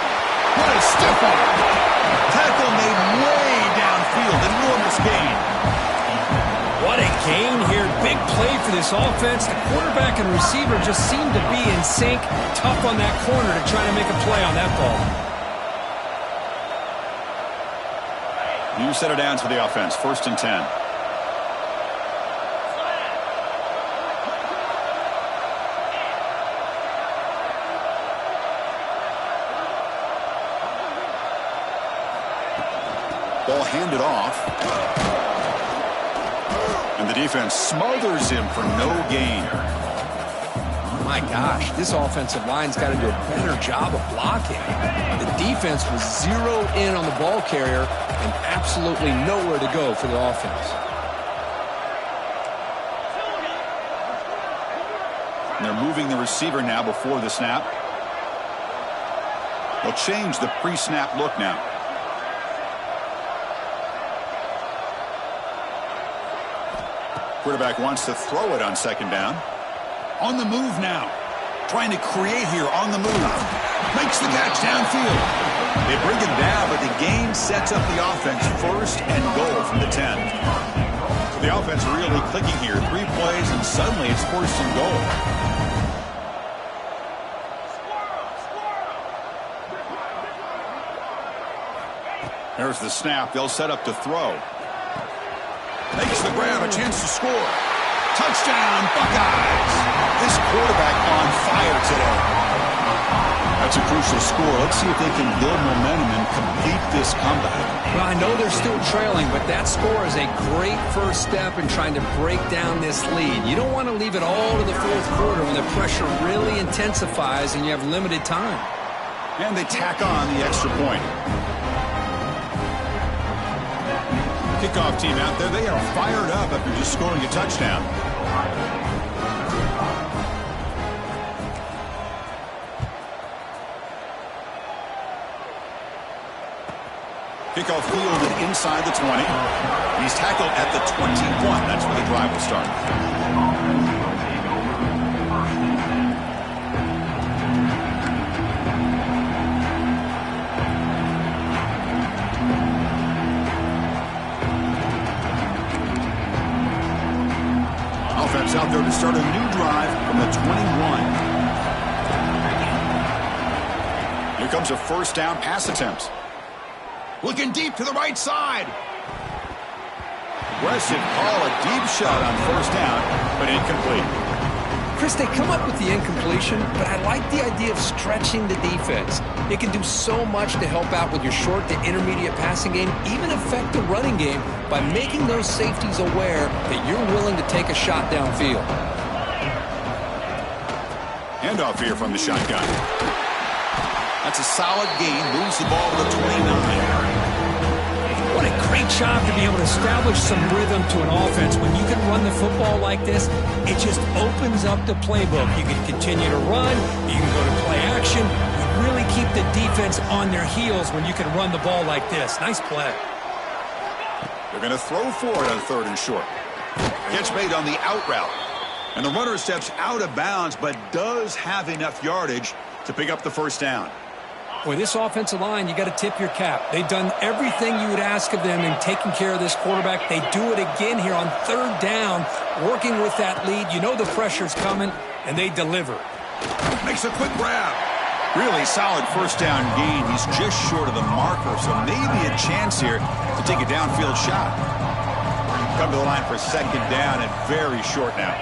What a stiff arm. Tackle made way downfield. Enormous gain. What a gain here. big play for this offense. The quarterback and receiver just seem to be in sync, tough on that corner to try to make a play on that ball. You set it down to the offense, 1st and 10. Ball handed off. And the defense smothers him for no gain. My gosh, this offensive line's got to do a better job of blocking. The defense was zeroed in on the ball carrier and absolutely nowhere to go for the offense. And they're moving the receiver now before the snap. They'll change the pre-snap look now. Quarterback wants to throw it on 2nd down. On the move now. Trying to create here on the move. Makes the catch downfield. They bring him down, but the gain sets up the offense 1st and goal from the 10. So the offense really clicking here. 3 plays, and suddenly it's 1st and goal. There's the snap. They'll set up to throw. Makes the grab, a chance to score. Touchdown, Buckeyes. This quarterback on fire today. That's a crucial score. Let's see if they can build momentum and complete this comeback. Well, I know they're still trailing, but that score is a great first step in trying to break down this lead. You don't want to leave it all to the 4th quarter when the pressure really intensifies and you have limited time. And they tack on the extra point. Kickoff team out there, they are fired up after just scoring a touchdown. Kickoff fielded inside the 20. He's tackled at the 21. That's where the drive will start. Offense out there to start a new drive from the 21. Here comes a 1st down pass attempt. Looking deep to the right side. Aggressive call, a deep shot on 1st down, but incomplete. Chris, they come up with the incompletion, but I like the idea of stretching the defense. It can do so much to help out with your short to intermediate passing game, even affect the running game by making those safeties aware that you're willing to take a shot downfield. Handoff here from the shotgun. That's a solid gain, moves the ball to the 29. What a great job to be able to establish some rhythm to an offense. When you can run the football like this, it just opens up the playbook. You can continue to run, you can go to play action, you really keep the defense on their heels when you can run the ball like this. Nice play. They're going to throw for it on 3rd and short. Catch made on the out route. And the runner steps out of bounds, but does have enough yardage to pick up the 1st down. Boy, this offensive line, you got to tip your cap. They've done everything you would ask of them in taking care of this quarterback. They do it again here on 3rd down, working with that lead. You know the pressure's coming, and they deliver. Makes a quick grab. Really solid 1st down gain. He's just short of the marker, so maybe a chance here to take a downfield shot. Come to the line for 2nd down and very short now.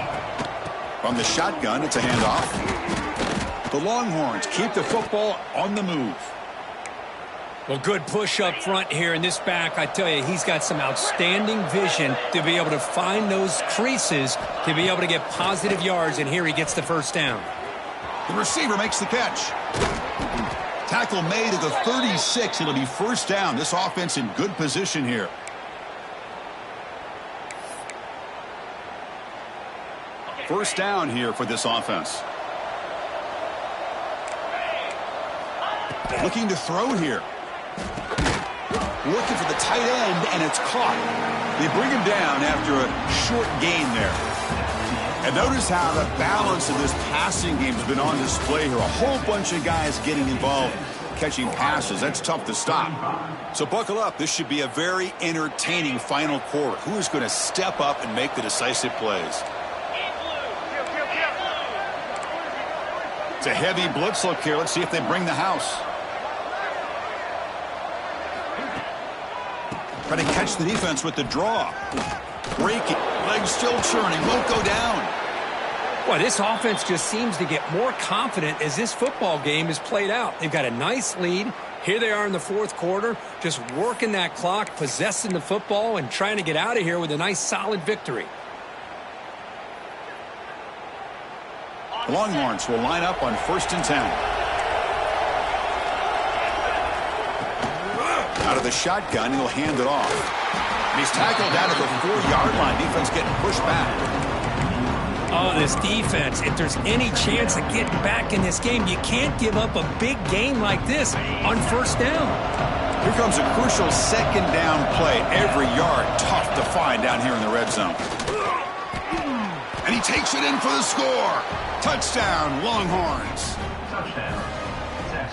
From the shotgun, it's a handoff. The Longhorns keep the football on the move. Well, good push up front here in this back. I tell you, he's got some outstanding vision to be able to find those creases, to be able to get positive yards, and here he gets the 1st down. The receiver makes the catch. Tackle made at the 36. It'll be 1st down. This offense in good position here. First down here for this offense. Looking to throw here. Looking for the tight end, and it's caught. They bring him down after a short gain there. And notice how the balance of this passing game has been on display here. A whole bunch of guys getting involved, catching passes. That's tough to stop. So buckle up. This should be a very entertaining final quarter. Who is going to step up and make the decisive plays? It's a heavy blitz look here. Let's see if they bring the house. Try to catch the defense with the draw. Breaking. Legs still churning. Won't go down. Boy, this offense just seems to get more confident as this football game is played out. They've got a nice lead. Here they are in the fourth quarter, just working that clock, possessing the football, and trying to get out of here with a nice, solid victory. The Longhorns will line up on 1st and 10. Out of the shotgun, he'll hand it off. And he's tackled down at the 4-yard line. Defense getting pushed back. Oh, this defense, if there's any chance of getting back in this game, you can't give up a big game like this on 1st down. Here comes a crucial 2nd down play. Every yard tough to find down here in the red zone. And he takes it in for the score. Touchdown, Longhorns. Touchdown.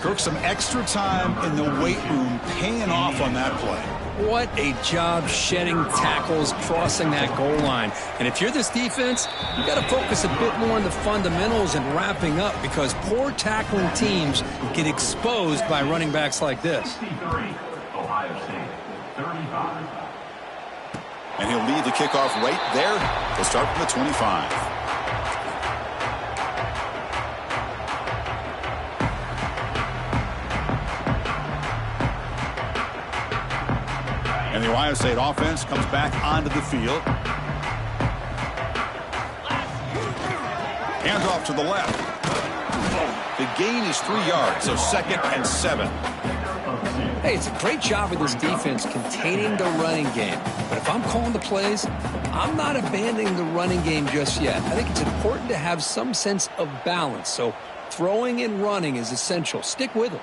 Took some extra time in the weight room, paying off on that play. What a job shedding tackles, crossing that goal line. And if you're this defense, you got to focus a bit more on the fundamentals and wrapping up, because poor tackling teams get exposed by running backs like this. 63, Ohio State, 35. And he'll lead the kickoff right there. He'll start from the 25. And the Ohio State offense comes back onto the field. Hands off to the left. The gain is 3 yards, so 2nd and 7. Hey, it's a great job of this defense containing the running game. But if I'm calling the plays, I'm not abandoning the running game just yet. I think it's important to have some sense of balance. So throwing and running is essential. Stick with it.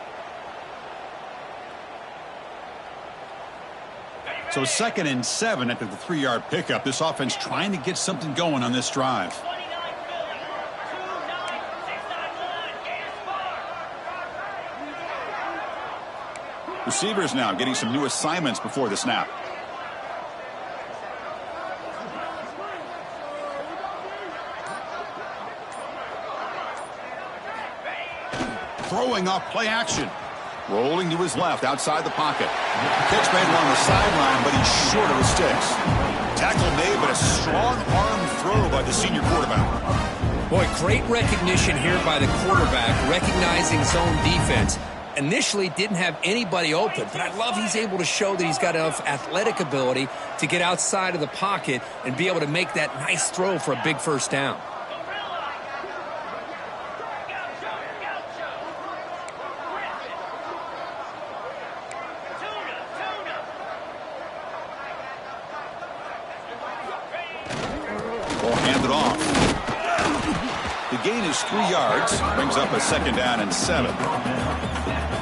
So 2nd and 7 after the 3-yard pickup. This offense trying to get something going on this drive. 29 Receivers now getting some new assignments before the snap. Throwing off play action. Rolling to his left outside the pocket. Catch made along the sideline, but he's short of his sticks. Tackle made, but a strong arm throw by the senior quarterback. Boy, great recognition here by the quarterback, recognizing zone defense. Initially didn't have anybody open, but I love he's able to show that he's got enough athletic ability to get outside of the pocket and be able to make that nice throw for a big 1st down. Ball handed off. The gain is 3 yards. Brings up a 2nd down and 7.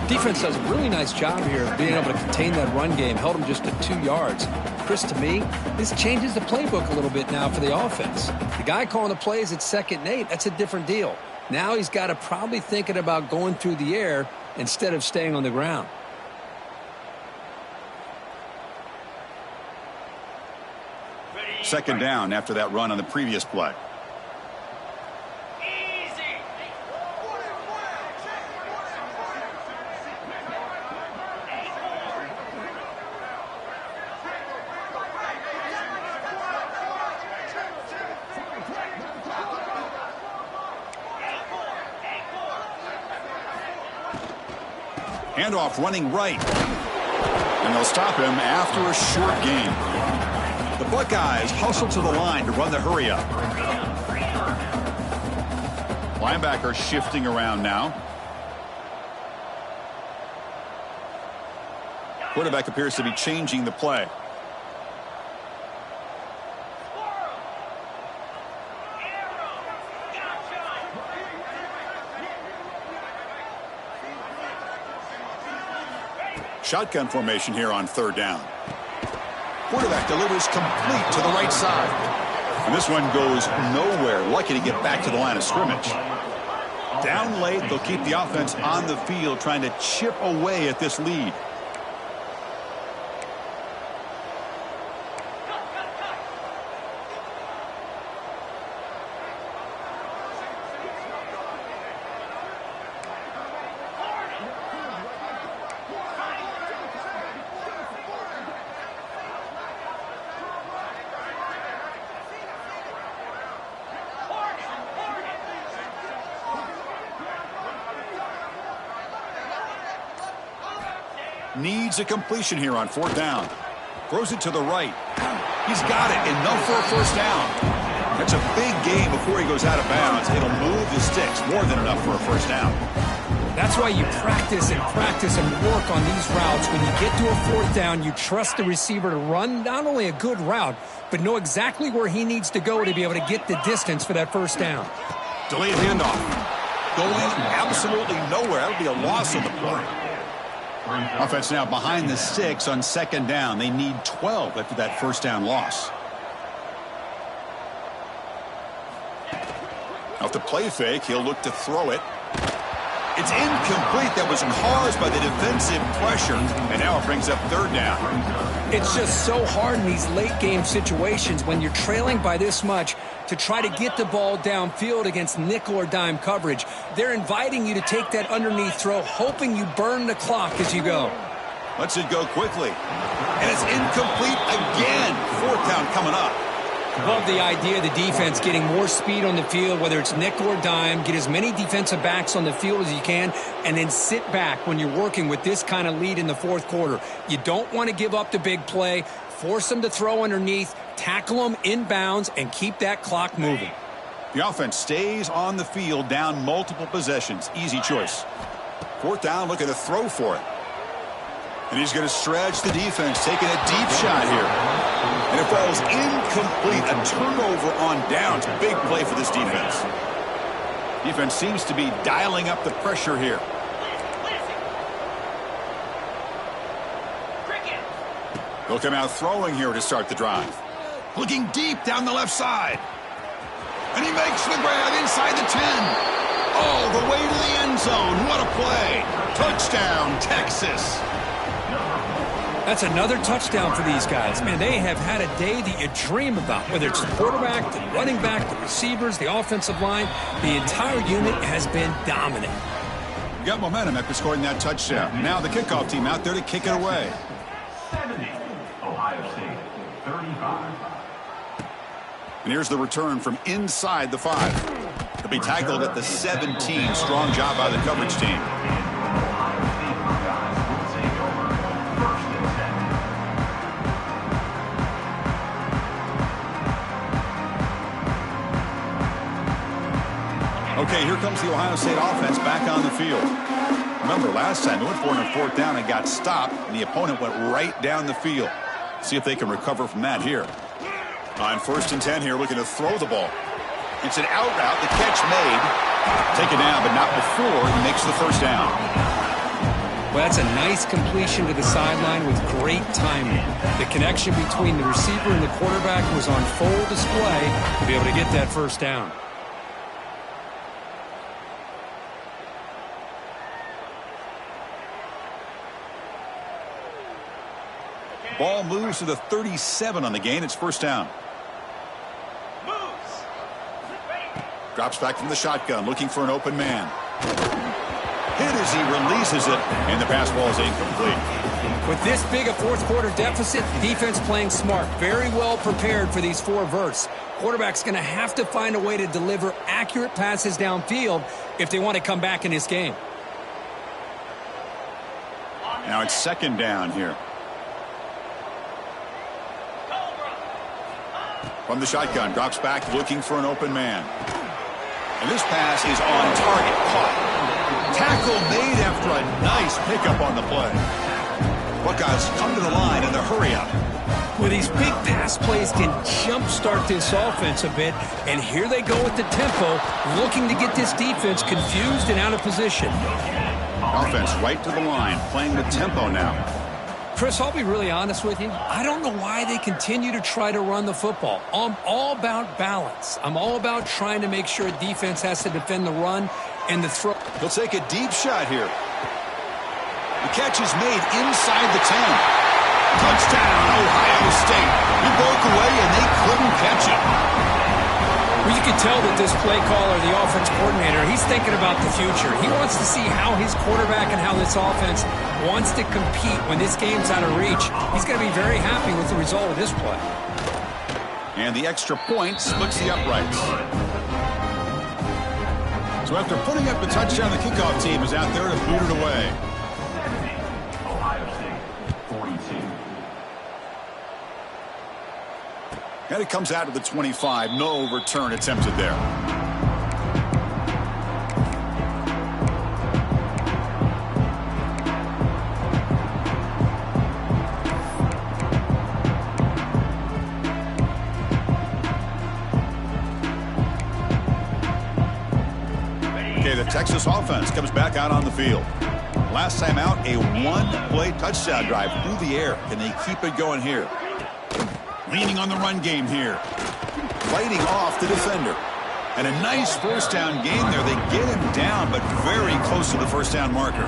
Defense does a really nice job here of being able to contain that run game. Held him just to 2 yards. Chris, to me, this changes the playbook a little bit now for the offense. The guy calling the plays at 2nd and 8, that's a different deal. Now he's got to probably thinking about going through the air instead of staying on the ground. Second down after that run on the previous play. Easy. Handoff running right. And they'll stop him after a short gain. The Buckeyes hustle to the line to run the hurry up. Linebacker shifting around now. Quarterback appears to be changing the play. Shotgun formation here on 3rd down. Quarterback delivers complete to the right side. And this one goes nowhere. Lucky to get back to the line of scrimmage. Down late, they'll keep the offense on the field trying to chip away at this lead. Needs a completion here on 4th down. Throws it to the right. He's got it, enough for a first down. That's a big gain before he goes out of bounds. It'll move the sticks, more than enough for a first down. That's why you practice and work on these routes. When you get to a 4th down, you trust the receiver to run not only a good route, but know exactly where he needs to go to be able to get the distance for that first down. Delayed handoff. Going absolutely nowhere. That'll be a loss on the play. Offense now behind the 6 on 2nd down. They need 12 after that first down loss. Off the play fake, he'll look to throw it. It's incomplete. That was caused by the defensive pressure, and now it brings up 3rd down. It's just so hard in these late game situations when you're trailing by this much to try to get the ball downfield against nickel or dime coverage. They're inviting you to take that underneath throw, hoping you burn the clock as you go. Lets it go quickly. And it's incomplete again. 4th down coming up. Love the idea of the defense getting more speed on the field, whether it's nickel or dime, get as many defensive backs on the field as you can, and then sit back when you're working with this kind of lead in the 4th quarter. You don't want to give up the big play, force them to throw underneath, tackle them inbounds, and keep that clock moving. The offense stays on the field, down multiple possessions. Easy choice. 4th down, looking to throw for it. And he's going to stretch the defense, taking a deep shot here. And it falls incomplete. A turnover on downs. Big play for this defense. Defense seems to be dialing up the pressure here. They'll come out throwing here to start the drive. Looking deep down the left side. And he makes the grab inside the 10. Oh, the way to the end zone. What a play. Touchdown, Texas. That's another touchdown for these guys. Man, they have had a day that you dream about, whether it's the quarterback, the running back, the receivers, the offensive line. The entire unit has been dominant. You got momentum after scoring that touchdown. Now the kickoff team out there to kick it away. 70, Ohio State, 35. And here's the return from inside the 5. He'll be tackled at the 17. Strong job by the coverage team. Okay, here comes the Ohio State offense back on the field. Remember, last time they went for it on 4th down and got stopped, and the opponent went right down the field. See if they can recover from that here. On 1st and 10 here, looking to throw the ball. It's an out route, the catch made. Taken down, but not before he makes the first down. Well, that's a nice completion to the sideline with great timing. The connection between the receiver and the quarterback was on full display to be able to get that first down. Ball moves to the 37 on the gain. It's first down. Drops back from the shotgun, looking for an open man. Hit as he releases it, and the pass ball is incomplete. With this big a 4th quarter deficit, defense playing smart, very well prepared for these 4 verts. Quarterback's going to have to find a way to deliver accurate passes downfield if they want to come back in this game. Now it's 2nd down here. From the shotgun, drops back, looking for an open man. And this pass is on target, caught. Tackle made after a nice pickup on the play. Buckeyes come to the line in the hurry-up. Well, these big pass plays can jumpstart this offense a bit, and here they go with the tempo, looking to get this defense confused and out of position. Offense right to the line, playing with tempo now. Chris, I'll be really honest with you. I don't know why they continue to try to run the football. I'm all about balance. I'm all about trying to make sure defense has to defend the run and the throw. He'll take a deep shot here. The catch is made inside the 10. Touchdown, Ohio State. He broke away and they couldn't catch it. Well, you can tell that this play caller, the offense coordinator, he's thinking about the future. He wants to see how his quarterback and how this offense wants to compete when this game's out of reach. He's going to be very happy with the result of this play. And the extra point splits the uprights. So after putting up the touchdown, the kickoff team is out there to boot it away. Ohio State. And it comes out to the 25. No return attempted there. Okay, the Texas offense comes back out on the field. Last time out, a one-play touchdown drive through the air. Can they keep it going here? Leaning on the run game here. Fighting off the defender. And a nice first down game there. They get him down, but very close to the first down marker.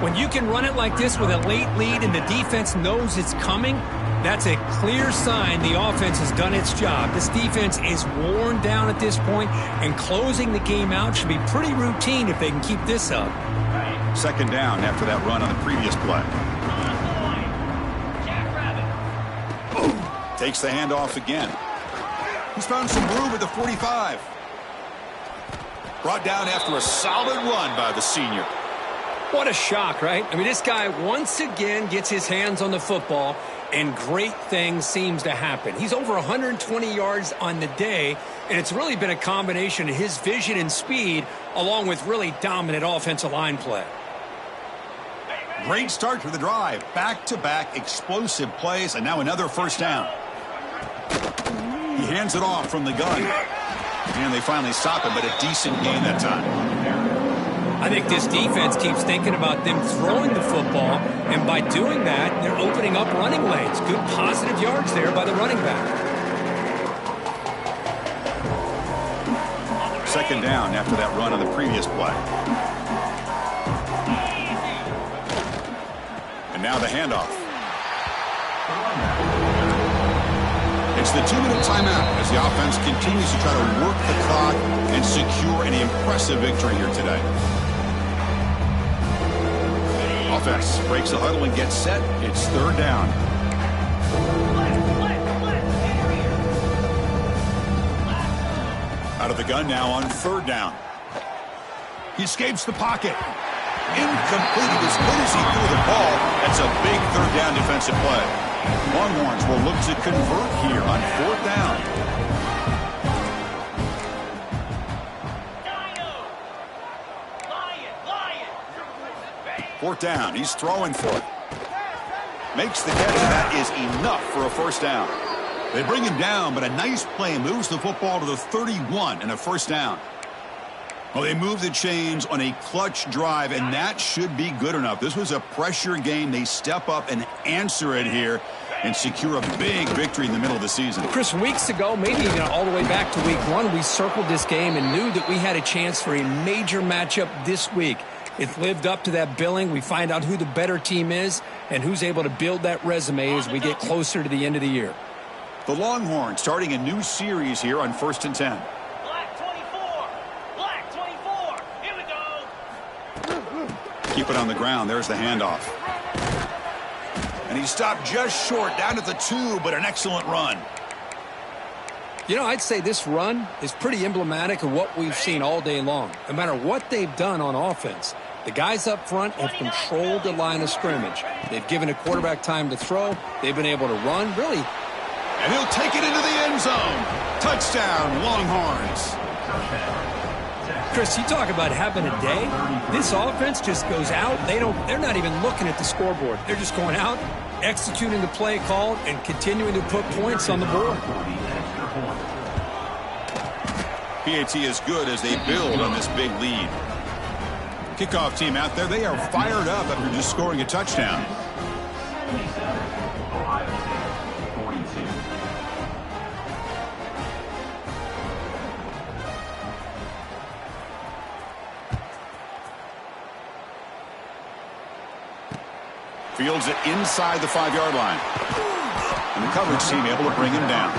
When you can run it like this with a late lead and the defense knows it's coming, that's a clear sign the offense has done its job. This defense is worn down at this point, and closing the game out should be pretty routine if they can keep this up. Second down after that run on the previous play. Takes the handoff again. He's found some room at the 45. Brought down after a solid run by the senior. What a shock, right? I mean, this guy once again gets his hands on the football, and great things seems to happen. He's over 120 yards on the day, and it's really been a combination of his vision and speed along with really dominant offensive line play. Great start to the drive. Back-to-back explosive plays, and now another first down. He hands it off from the gun. And they finally stop him, but a decent gain that time. I think this defense keeps thinking about them throwing the football, and by doing that, they're opening up running lanes. Good positive yards there by the running back. Second down after that run on the previous play. And now the handoff. It's the 2-minute timeout as the offense continues to try to work the clock and secure an impressive victory here today. Offense breaks the huddle and gets set. It's third down. Out of the gun now on third down. He escapes the pocket. Incomplete. As good as he threw the ball, that's a big third down defensive play. Longhorns will look to convert here on fourth down. Fourth down. He's throwing for it. Makes the catch, and that is enough for a first down. They bring him down, but a nice play moves the football to the 31 and a first down. Well, they move the chains on a clutch drive, and that should be good enough. This was a pressure game. They step up and answer it here and secure a big victory in the middle of the season. Chris, weeks ago, maybe even all the way back to week one, we circled this game and knew that we had a chance for a major matchup this week. It lived up to that billing. We find out who the better team is and who's able to build that resume as we get closer to the end of the year. The Longhorns starting a new series here on 1st and 10. Black 24. Black 24. Here we go. Keep it on the ground. There's the handoff. And he stopped just short, down at the 2, but an excellent run. You know, I'd say this run is pretty emblematic of what we've seen all day long. No matter what they've done on offense, the guys up front have controlled the line of scrimmage. They've given a quarterback time to throw. They've been able to run, really. And he'll take it into the end zone. Touchdown, Longhorns. Chris, you talk about having a day. This offense just goes out. They're not even looking at the scoreboard. They're just going out, executing the play call, and continuing to put points on the board. PAT is good as they build on this big lead. Kickoff team out there, they are fired up after just scoring a touchdown. Fields it inside the 5-yard line. And the coverage team able to bring him down.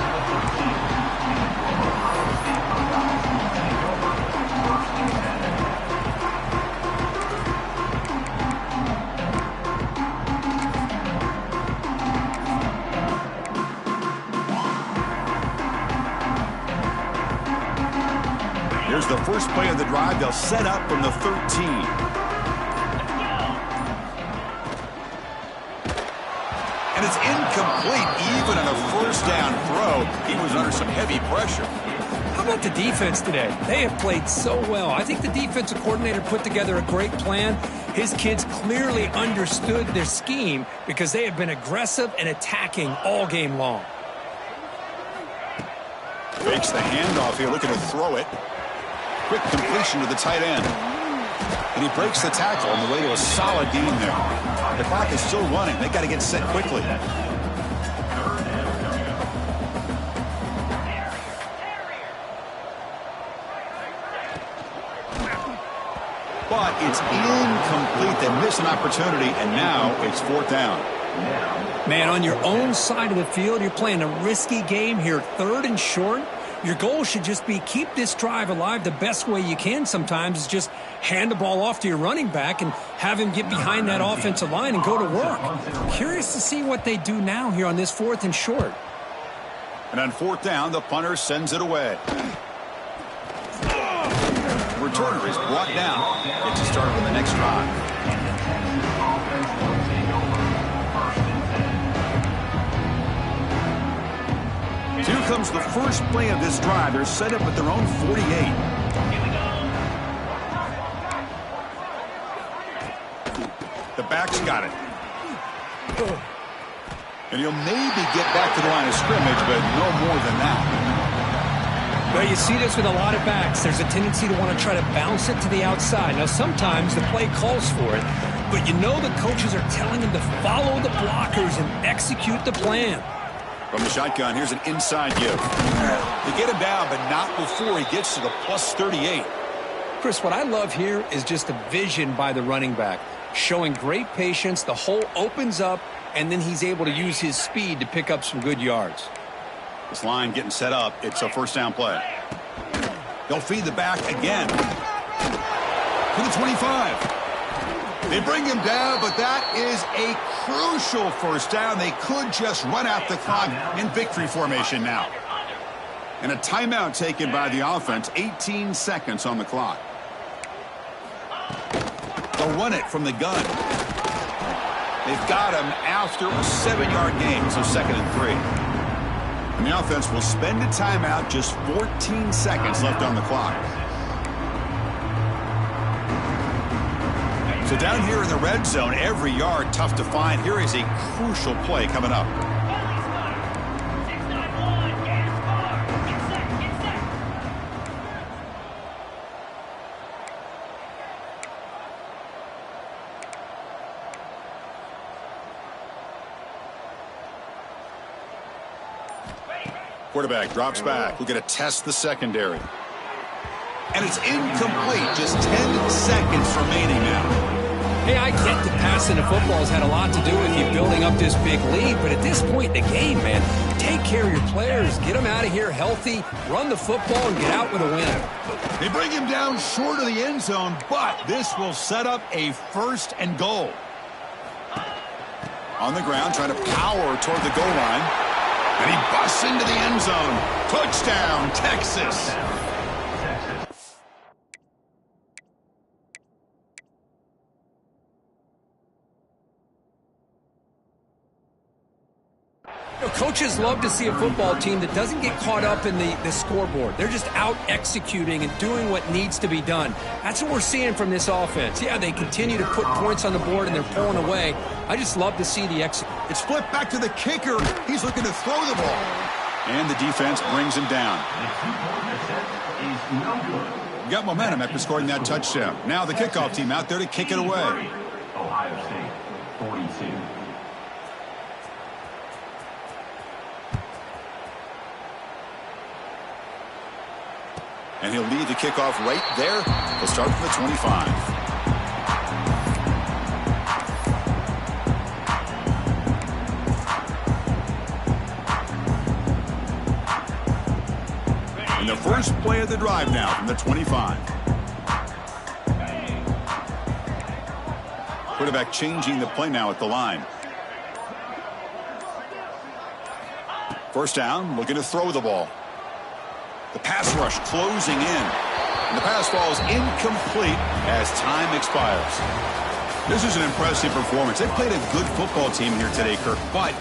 Here's the first play of the drive. They'll set up from the 13. And it's incomplete even on a first down throw. He was under some heavy pressure. How about the defense today? They have played so well. I think the defensive coordinator put together a great plan. His kids clearly understood their scheme because they have been aggressive and attacking all game long. Fakes the handoff here, looking to throw it. Quick completion to the tight end. And he breaks the tackle on the way to a solid gain there. The clock is still running. They got to get set quickly. But it's incomplete. They miss an opportunity, and now it's 4th down. Man, on your own side of the field, you're playing a risky game here, 3rd and short. Your goal should just be keep this drive alive the best way you can sometimes is just hand the ball off to your running back and have him get behind that offensive line and go to work. Curious to see what they do now here on this 4th and short. And on 4th down, the punter sends it away. Returner is brought down. Gets us started on the next drive. Here comes the first play of this drive. They're set up at their own 48. The back's got it. And he'll maybe get back to the line of scrimmage, but no more than that. Well, you see this with a lot of backs. There's a tendency to want to try to bounce it to the outside. Now, sometimes the play calls for it, but you know the coaches are telling them to follow the blockers and execute the plan. From the shotgun, here's an inside give. They get him down, but not before he gets to the plus 38. Chris, what I love here is just the vision by the running back. Showing great patience, the hole opens up, and then he's able to use his speed to pick up some good yards. This line getting set up. It's a 1st down play. They'll feed the back again. To the 25. They bring him down, but that is a crucial 1st down. They could just run out the clock in victory formation now. And a timeout taken by the offense. 18 seconds on the clock. They'll run it from the gun. They've got him after a 7-yard gain, so 2nd and 3. And the offense will spend a timeout, just 14 seconds left on the clock. So down here in the red zone, every yard tough to find. Here is a crucial play coming up. Quarterback drops back. We're going to test the secondary. And it's incomplete. Just 10 seconds remaining now. Hey, I get that passing the football has had a lot to do with you building up this big lead, but at this point in the game, man, take care of your players, get them out of here healthy, run the football, and get out with a win. They bring him down short of the end zone, but this will set up a 1st and goal. On the ground, trying to power toward the goal line. And he busts into the end zone. Touchdown, Texas. Coaches love to see a football team that doesn't get caught up in the scoreboard. They're just out executing and doing what needs to be done. That's what we're seeing from this offense. Yeah, they continue to put points on the board and they're pulling away. I just love to see the execution. It's flipped back to the kicker. He's looking to throw the ball. And the defense brings him down. Got momentum after scoring that touchdown. Now the kickoff team out there to kick it away. Ohio State, 42. And he'll lead the kickoff right there. He'll start from the 25. And the first play of the drive now from the 25. Quarterback changing the play now at the line. 1st down, looking to throw the ball. The pass rush closing in. And the pass ball is incomplete as time expires. This is an impressive performance. They played a good football team here today, Kirk, but